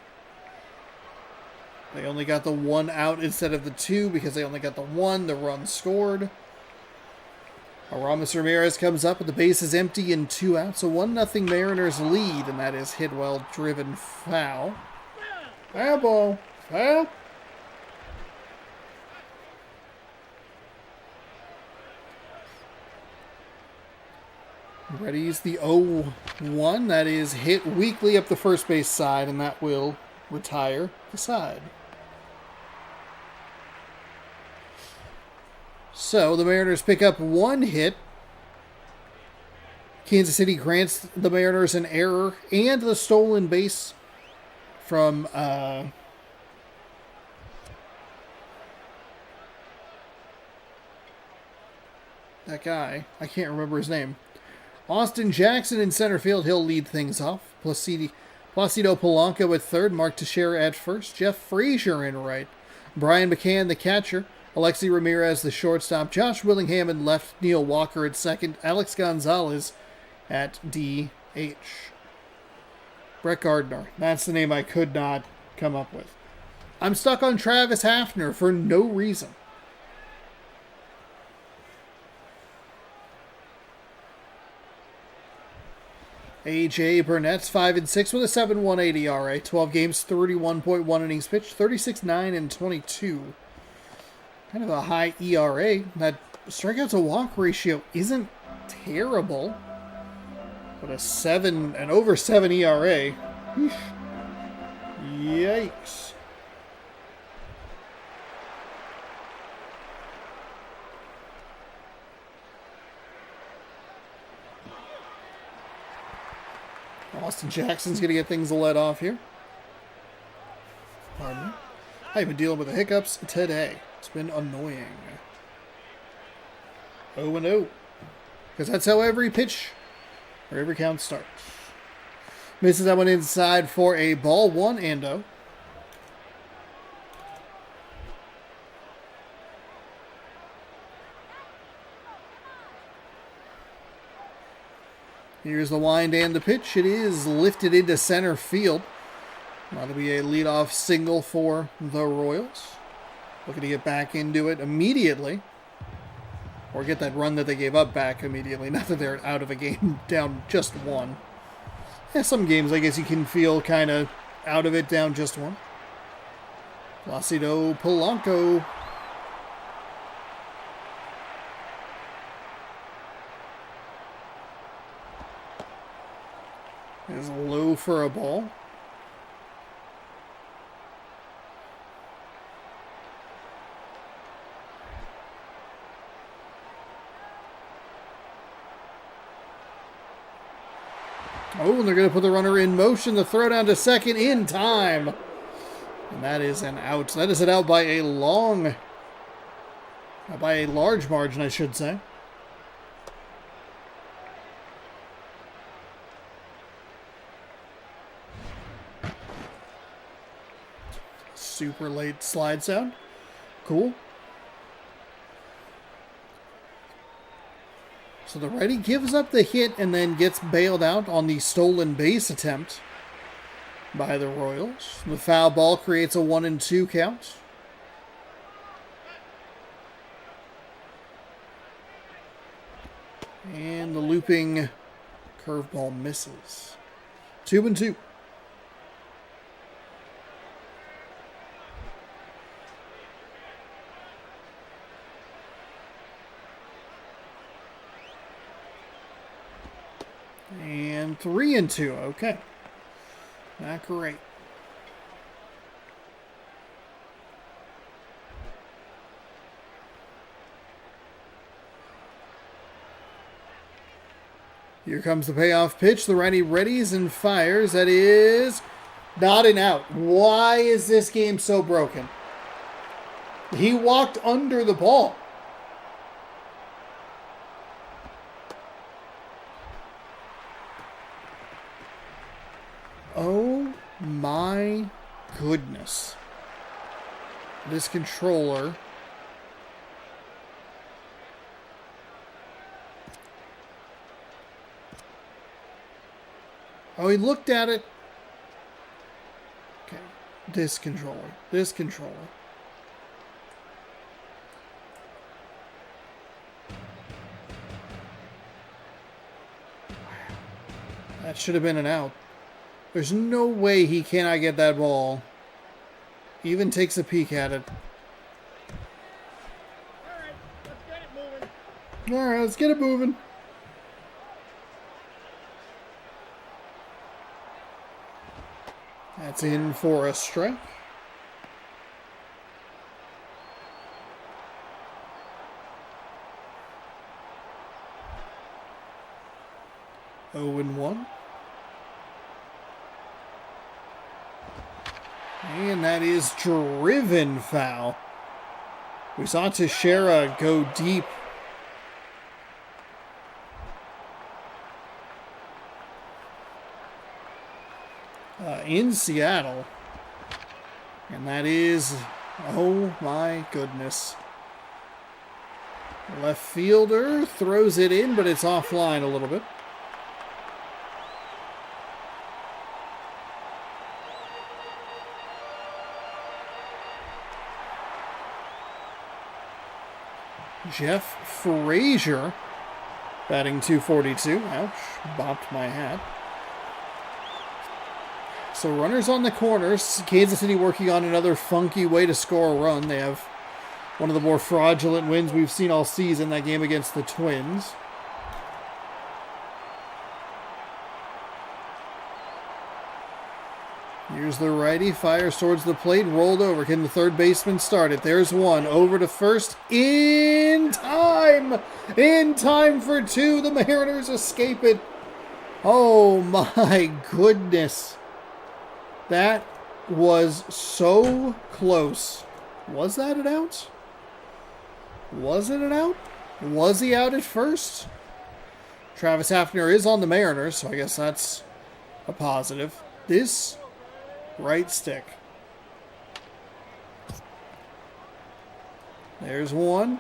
They only got the 1 out instead of the 2 because they only got the 1. The run scored. Aramis Ramirez comes up, but the base is empty and 2 out. So 1-0 Mariners lead, and that is Hidwell driven foul. Foul ball. Foul. Ready's the 0-1. That is hit weakly up the first base side, and that will retire the side. So the Mariners pick up 1 hit. Kansas City grants the Mariners an error and the stolen base from that guy. I can't remember his name. Austin Jackson in center field. He'll lead things off. Placido Polanco at third. Mark Teixeira at first. Jeff Frazier in right. Brian McCann, the catcher. Alexi Ramirez, the shortstop. Josh Willingham in left. Neil Walker at second. Alex Gonzalez at DH. Brett Gardner. That's the name I could not come up with. I'm stuck on Travis Hafner for no reason. A.J. Burnett's 5-6 with a 7.18 ERA. 12 games, 31.1 innings pitched, 36.9 and 22. Kind of a high ERA. That strikeout to walk ratio isn't terrible. But an over 7 ERA. Yikes. Austin Jackson's going to get things let off here. Pardon me. I've been dealing with the hiccups today. It's been annoying. 0-0. Because that's how every pitch or every count starts. Misses that one inside for a ball. 1-0. Here's the wind and the pitch. It is lifted into center field. That'll be a leadoff single for the Royals. Looking to get back into it immediately. Or get that run that they gave up back immediately. Not that they're out of a game down just 1. Yeah, some games I guess you can feel kind of out of it down just 1. Placido Polanco. Is low for a ball. Oh, and they're going to put the runner in motion. The throw down to second in time. And that is an out. That is an out by a large margin, I should say. Super late slide sound. Cool. So the righty gives up the hit and then gets bailed out on the stolen base attempt by the Royals. The foul ball creates a 1-2 count. And the looping curveball misses. 2-2. And 3-2. Okay. Not great. Here comes the payoff pitch. The righty readies and fires. That is not an out. Why is this game so broken? He walked under the ball. this controller. Oh, he looked at it. Okay, this controller. This controller. That should have been an out. There's no way he cannot get that ball. Even takes a peek at it. All right, let's get it moving. That's in for a strike. Oh and 1. And that is driven foul. We saw Teixeira go deep. In Seattle. And that is, oh my goodness. Left fielder throws it in, but it's offline a little bit. Jeff Frazier batting .242. Ouch, bopped my hat. So runners on the corners. Kansas City working on another funky way to score a run. They have one of the more fraudulent wins we've seen all season, that game against the Twins. Here's the righty, fires towards the plate, rolled over. Can the third baseman start it? There's one, over to first, in time! In time for two, the Mariners escape it. Oh my goodness. That was so close. Was that an out? Was it an out? Was he out at first? Travis Hafner is on the Mariners, so I guess that's a positive. This right stick. There's one.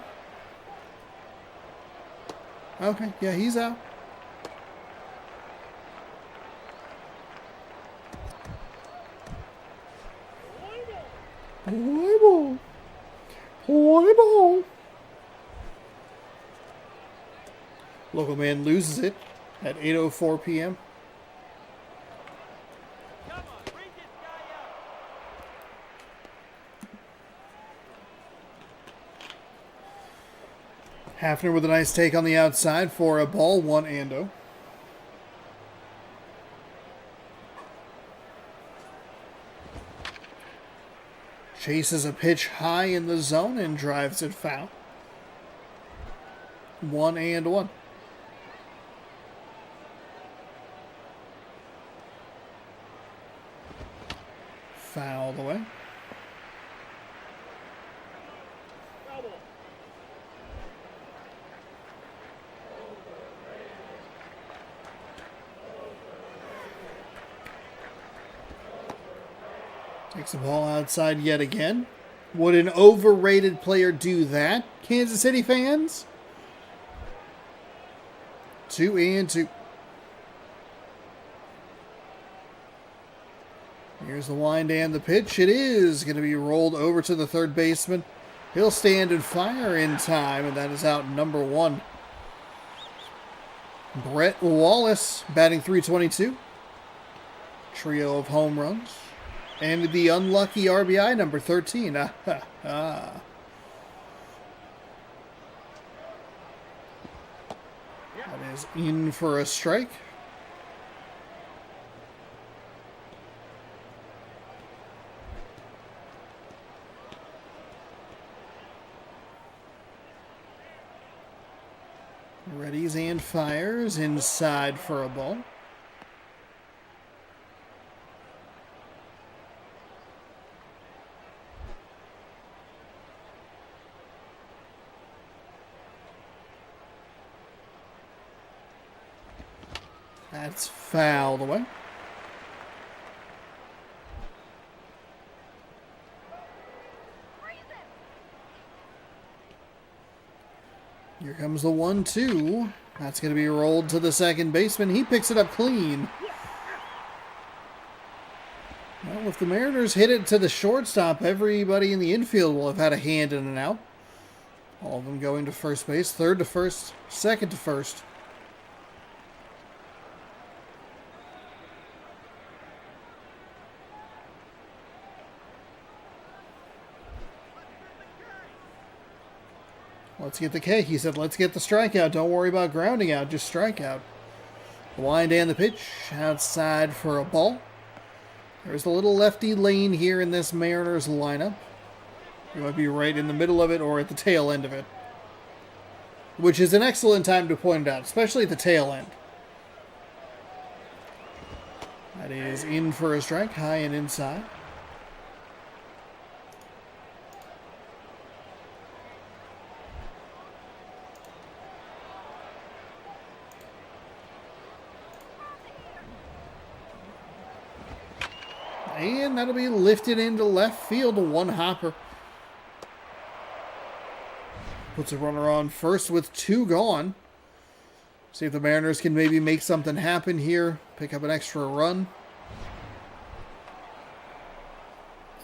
Okay, yeah, he's out. Play ball. Play ball. Local man loses it at 8:04 p.m. Hafner with a nice take on the outside for a ball, 1-0. Chases a pitch high in the zone and drives it foul. 1-1. Fouled away. Takes the ball outside yet again. Would an overrated player do that, Kansas City fans? 2-2. Here's the wind and the pitch. It is going to be rolled over to the third baseman. He'll stand and fire in time, and that is out number 1. Brett Wallace batting .322. Trio of home runs. And the unlucky RBI, number 13. That is in for a strike. Readies and fires inside for a ball. That's fouled away. Here comes the 1-2. That's going to be rolled to the second baseman. He picks it up clean. Well, if the Mariners hit it to the shortstop, everybody in the infield will have had a hand in and out. All of them going to first base. Third to first, second to first. Let's get the K. He said, let's get the strikeout. Don't worry about grounding out. Just strike out. The wind and the pitch. Outside for a ball. There's a little lefty lane here in this Mariners lineup. You might be right in the middle of it or at the tail end of it. Which is an excellent time to point it out, especially at the tail end. That is in for a strike, high and inside. And that'll be lifted into left field, one hopper. Puts a runner on first with 2 gone. See if the Mariners can maybe make something happen here. Pick up an extra run.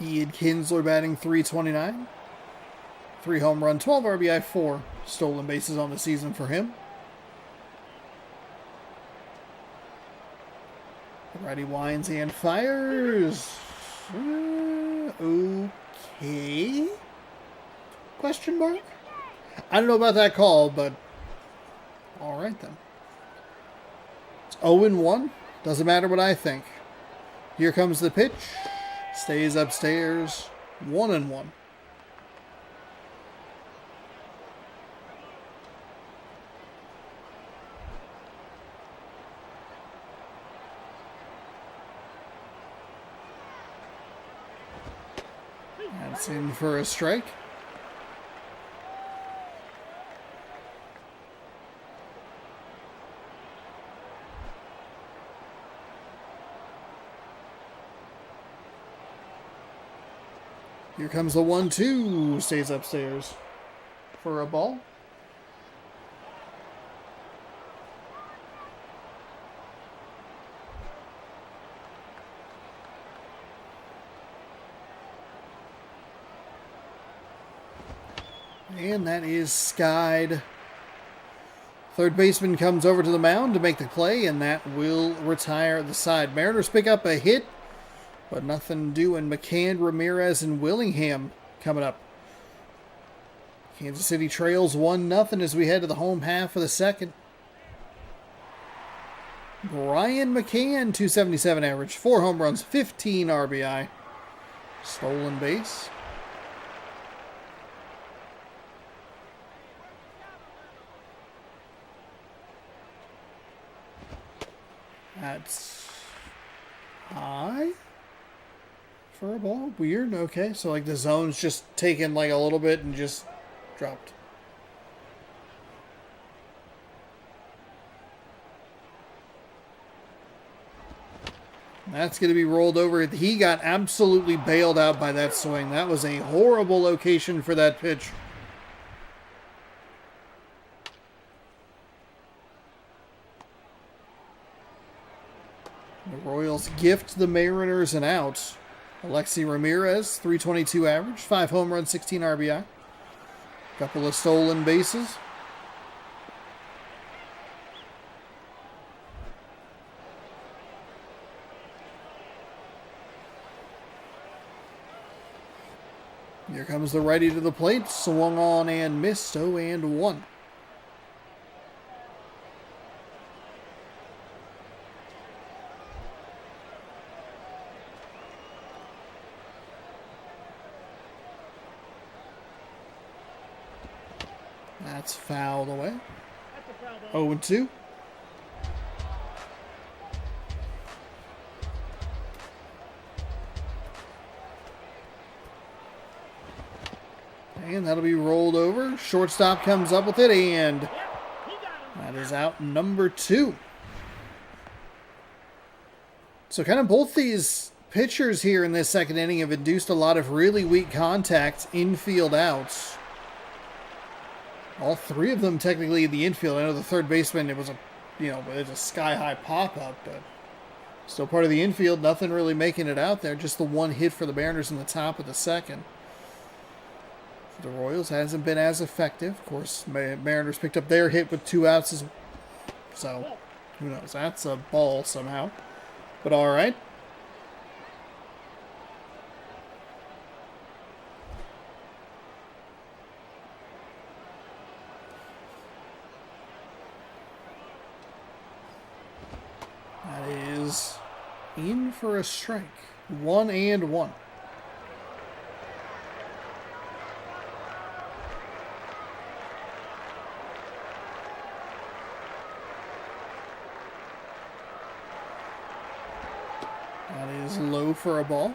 Ian Kinsler batting .329. 3 home run, 12 RBI, 4 stolen bases on the season for him. Righty winds and fires. Okay. Question mark? I don't know about that call, but all right then. It's 0-1. Doesn't matter what I think. Here comes the pitch. Stays upstairs. 1-1. That's in for a strike. Here comes the 1-2. Stays upstairs for a ball. And that is skied. Third baseman comes over to the mound to make the play, and that will retire the side. Mariners pick up a hit, but nothing doing. McCann, Ramirez, and Willingham coming up. Kansas City trails 1-0 as we head to the home half of the second. Brian McCann, .277 average, 4 home runs, 15 RBI. Stolen base. That's high for a ball. Weird. Okay, so like the zone's just taken like a little bit and just dropped. That's going to be rolled over. He got absolutely bailed out by that swing. That was a horrible location for that pitch. The Royals gift the Mariners an out. Alexi Ramirez, .322 average, 5 home runs, 16 RBI. Couple of stolen bases. Here comes the righty to the plate. Swung on and missed. 0-1. That's fouled away. 0-2. And that'll be rolled over. Shortstop comes up with it, and that is out number 2. So kind of both these pitchers here in this second inning have induced a lot of really weak contact, infield outs. All three of them technically in the infield. I know the third baseman, it was a sky-high pop-up, but still part of the infield. Nothing really making it out there. Just the one hit for the Mariners in the top of the second. The Royals hasn't been as effective. Of course, Mariners picked up their hit with 2 outs. So, who knows? That's a ball somehow. But all right. That is in for a strike. 1-1. That is low for a ball.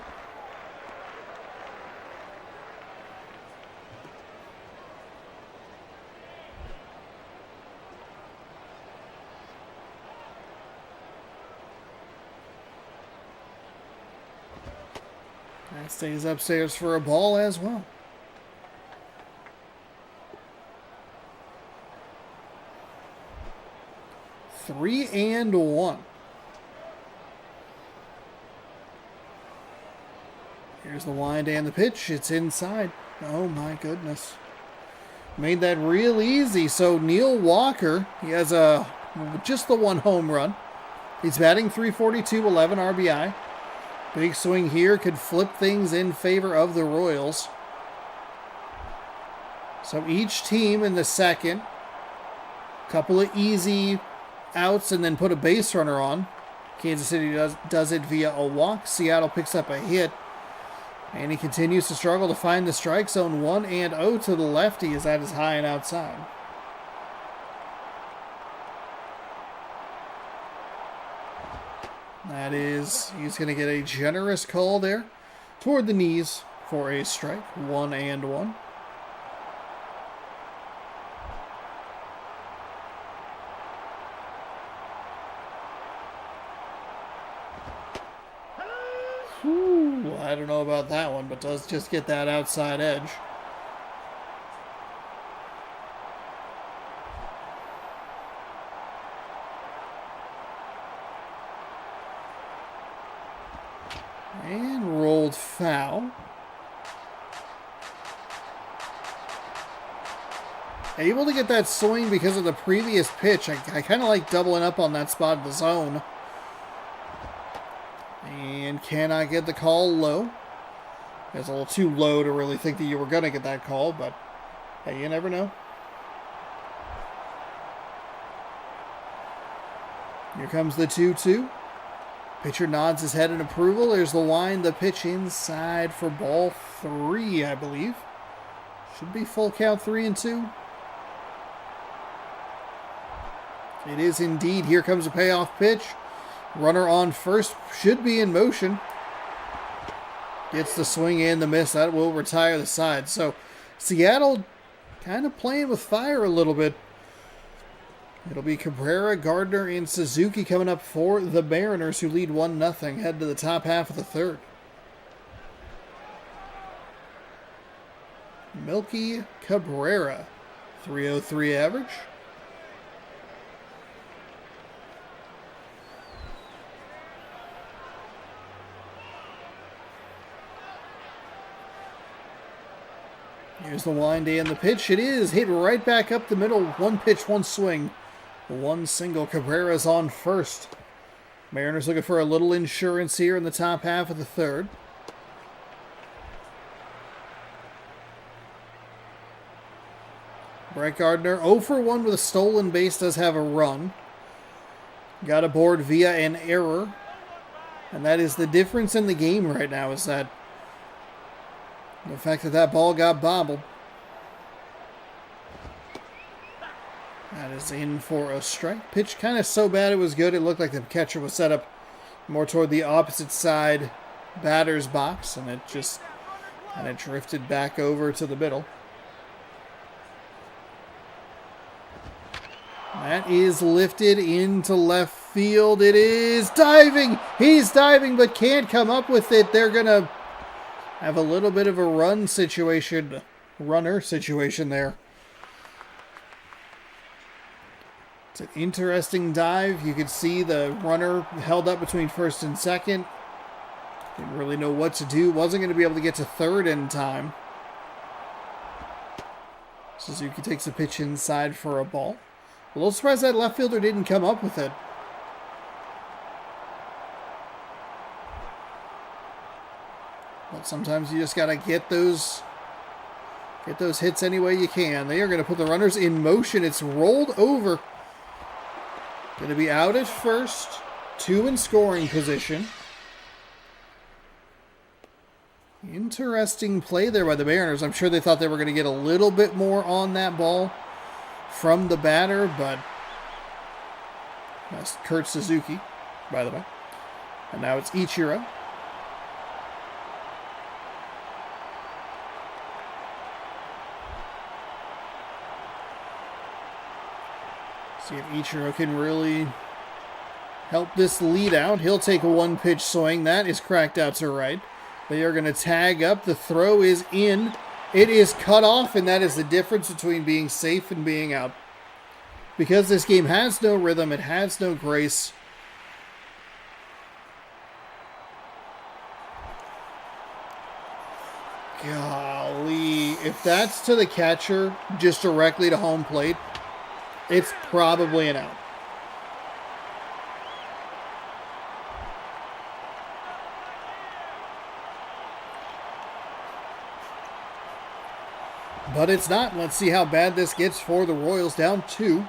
That stays upstairs for a ball as well. Three and one. Here's the wind and the pitch. It's inside. Oh my goodness. Made that real easy. So Neil Walker, he has just the 1 home run. He's batting .342, 11 RBI. Big swing here could flip things in favor of the Royals. So each team in the second, couple of easy outs and then put a base runner on. Kansas City does it via a walk. Seattle picks up a hit. And he continues to struggle to find the strike zone. 1-0 to the lefty as that is high and outside. That is, he's going to get a generous call there toward the knees for a strike. 1-1. Whew, I don't know about that one, but does just get that outside edge. And rolled foul. Able to get that swing because of the previous pitch. I kind of like doubling up on that spot in the zone. And cannot get the call low. It's a little too low to really think that you were going to get that call, but hey, you never know. Here comes the 2-2. Pitcher nods his head in approval. There's the wind, the pitch inside for ball 3, I believe. Should be full count 3-2. It is indeed. Here comes a payoff pitch. Runner on first should be in motion. Gets the swing and the miss. That will retire the side. So Seattle kind of playing with fire a little bit. It'll be Cabrera, Gardner, and Suzuki coming up for the Mariners, who lead 1-0. Head to the top half of the third. Milky Cabrera, 303 average. Here's the wind and the pitch. It is hit right back up the middle. 1 pitch, 1 swing. 1 single. Cabrera's on first. Mariners looking for a little insurance here in the top half of the third. Brett Gardner 0 for 1 with a stolen base, does have a run. Got aboard via an error. And that is the difference in the game right now, is that the fact that that ball got bobbled. That is in for a strike. Pitch kind of so bad it was good. It looked like the catcher was set up more toward the opposite side batter's box, and it just kind of drifted back over to the middle. That is lifted into left field. It is diving. He's diving but can't come up with it. They're going to have a little bit of a runner situation there. It's an interesting dive. You could see the runner held up between first and second. Didn't really know what to do. Wasn't going to be able to get to third in time. Suzuki takes a pitch inside for a ball. A little surprised that left fielder didn't come up with it. But sometimes you just got to get those hits any way you can. They are going to put the runners in motion. It's rolled over. Going to be out at first. 2 in scoring position. Interesting play there by the Mariners. I'm sure they thought they were going to get a little bit more on that ball from the batter, but that's Kurt Suzuki, by the way. And now it's Ichiro. See if Ichiro can really help this lead out. He'll take a 1-pitch swing. That is cracked out to right. They are going to tag up. The throw is in. It is cut off, and that is the difference between being safe and being out. Because this game has no rhythm, it has no grace. Golly. If that's to the catcher, just directly to home plate, it's probably an out. But it's not. Let's see how bad this gets for the Royals. Down 2.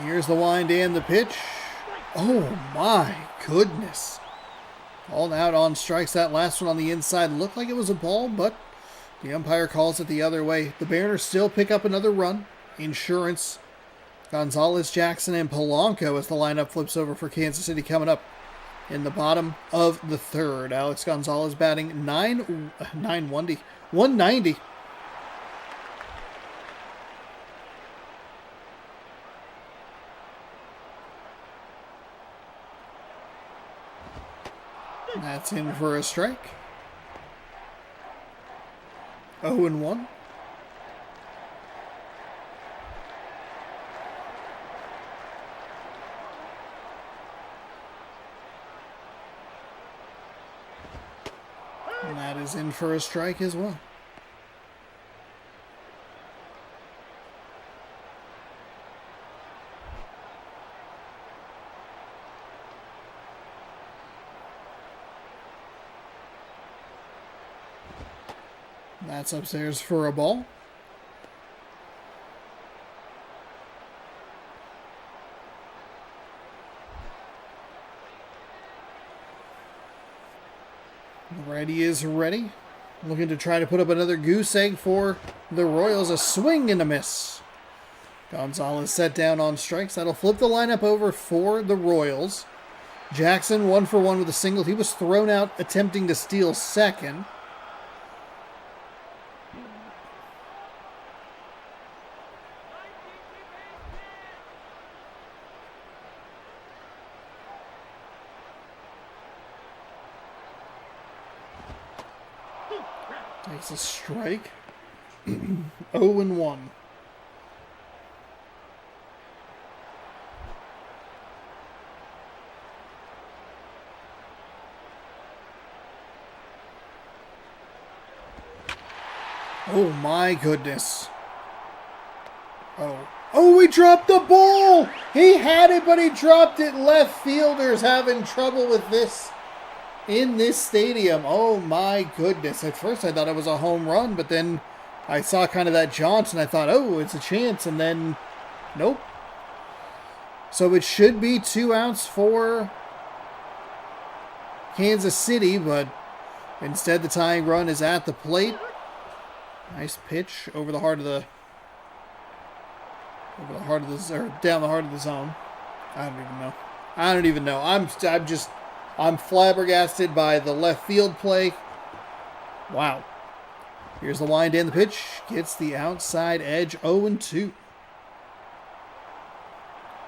Here's the wind and the pitch. Oh my goodness. Called out on strikes. That last one on the inside looked like it was a ball, but the umpire calls it the other way. The Mariners still pick up another run. Insurance. Gonzalez, Jackson, and Polanco as the lineup flips over for Kansas City coming up in the bottom of the third. Alex Gonzalez batting 190. That's in for a strike. 0-1. And that is in for a strike as well. That's upstairs for a ball. The righty is ready. Looking to try to put up another goose egg for the Royals. A swing and a miss. Gonzalez set down on strikes. That'll flip the lineup over for the Royals. Jackson 1 for 1 with a single. He was thrown out attempting to steal second. Takes a strike. 0-1. Oh my goodness. Oh, he dropped the ball! He had it, but he dropped it. Left fielders having trouble with this in this stadium. Oh my goodness. At first I thought it was a home run, but then I saw kind of that jaunt and I thought, oh, it's a chance, and then nope. So it should be 2 outs for Kansas City, but instead the tying run is at the plate. Nice pitch over the heart of the down the heart of the zone. I don't even know. I'm flabbergasted by the left field play. Wow. Here's the wind and the pitch. Gets the outside edge. 0-2.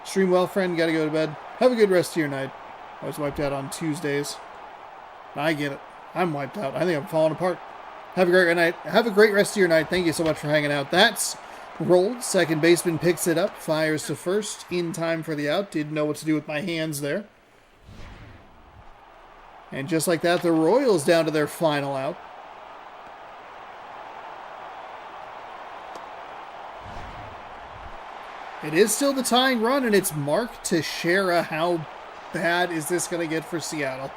Stream well, friend. Got to go to bed. Have a good rest of your night. I was wiped out on Tuesdays. I get it. I'm wiped out. I think I'm falling apart. Have a great night. Have a great rest of your night. Thank you so much for hanging out. That's rolled. Second baseman picks it up. Fires to first in time for the out. Didn't know what to do with my hands there. And just like that, the Royals down to their final out. It is still the tying run, and it's Mark Teixeira. How bad is this going to get for Seattle?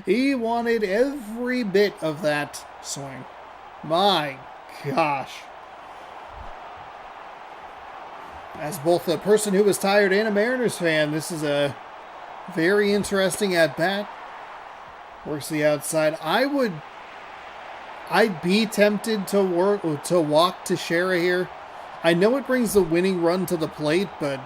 He wanted every bit of that swing. My gosh. As both a person who was tired and a Mariners fan, this is a very interesting at-bat. Works the outside. I'd be tempted to walk Teixeira here. I know it brings the winning run to the plate, but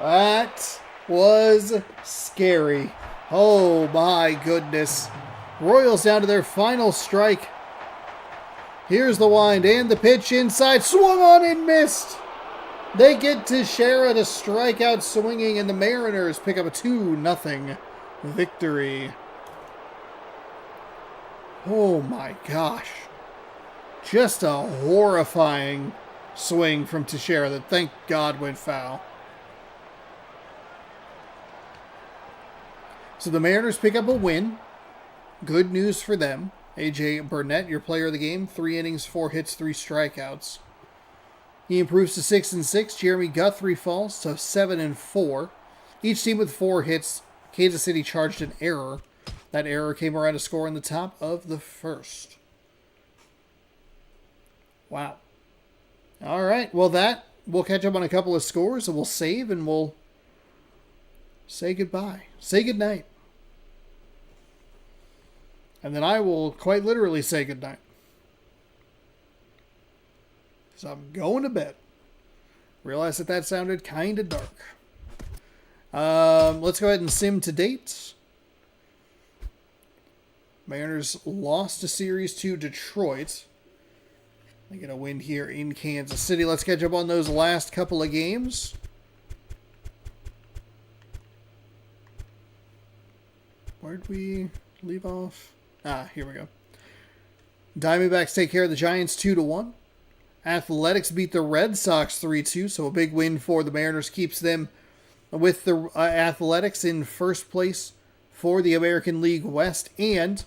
that was scary. Oh my goodness. Royals down to their final strike. Here's the wind and the pitch inside. Swung on and missed. They get Teixeira to strike out swinging, and the Mariners pick up a 2-0 victory. Oh my gosh. Just a horrifying swing from Teixeira that, thank God, went foul. So the Mariners pick up a win. Good news for them. A.J. Burnett, your player of the game, 3 innings, 4 hits, 3 strikeouts. He improves to 6-6. Jeremy Guthrie falls to 7-4. Each team with 4 hits. Kansas City charged an error. That error came around a score in the top of the first. Wow. All right. Well, we'll catch up on a couple of scores, and we'll save, and we'll say goodbye. Say goodnight. And then I will quite literally say goodnight. So I'm going to bed. Realize that sounded kind of dark. Let's go ahead and sim to dates. Mariners lost a series to Detroit. They get a win here in Kansas City. Let's catch up on those last couple of games. Where'd we leave off? Here we go. Diamondbacks take care of the Giants 2-1. Athletics beat the Red Sox 3-2, so a big win for the Mariners keeps them with the Athletics in first place for the American League West. And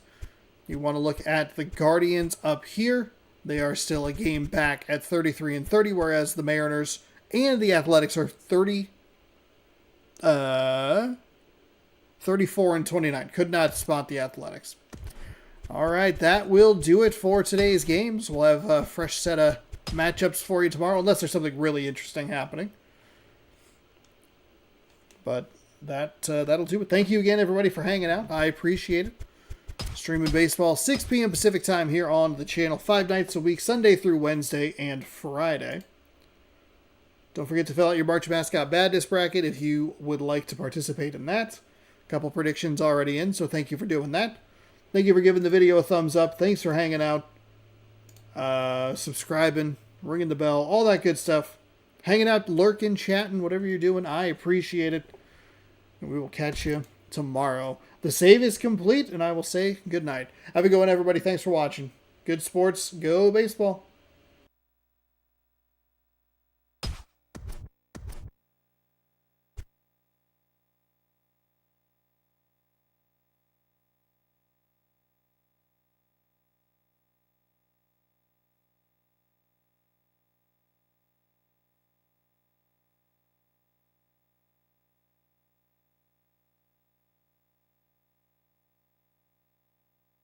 you want to look at the Guardians up here. They are still a game back at 33-30, whereas the Mariners and the Athletics are 34-29. Could not spot the Athletics. All right, that will do it for today's games. We'll have a fresh set of matchups for you tomorrow, unless there's something really interesting happening. But that'll do it. Thank you again, everybody, for hanging out. I appreciate it. Streaming baseball, 6 p.m. Pacific time here on the channel, 5 nights a week, Sunday through Wednesday and Friday. Don't forget to fill out your March Mascot Badness bracket if you would like to participate in that. A couple predictions already in, so thank you for doing that. Thank you for giving the video a thumbs up. Thanks for hanging out, subscribing, ringing the bell, all that good stuff. Hanging out, lurking, chatting, whatever you're doing. I appreciate it. And we will catch you tomorrow. The save is complete, and I will say good night. Have a good one, everybody. Thanks for watching. Good sports. Go baseball.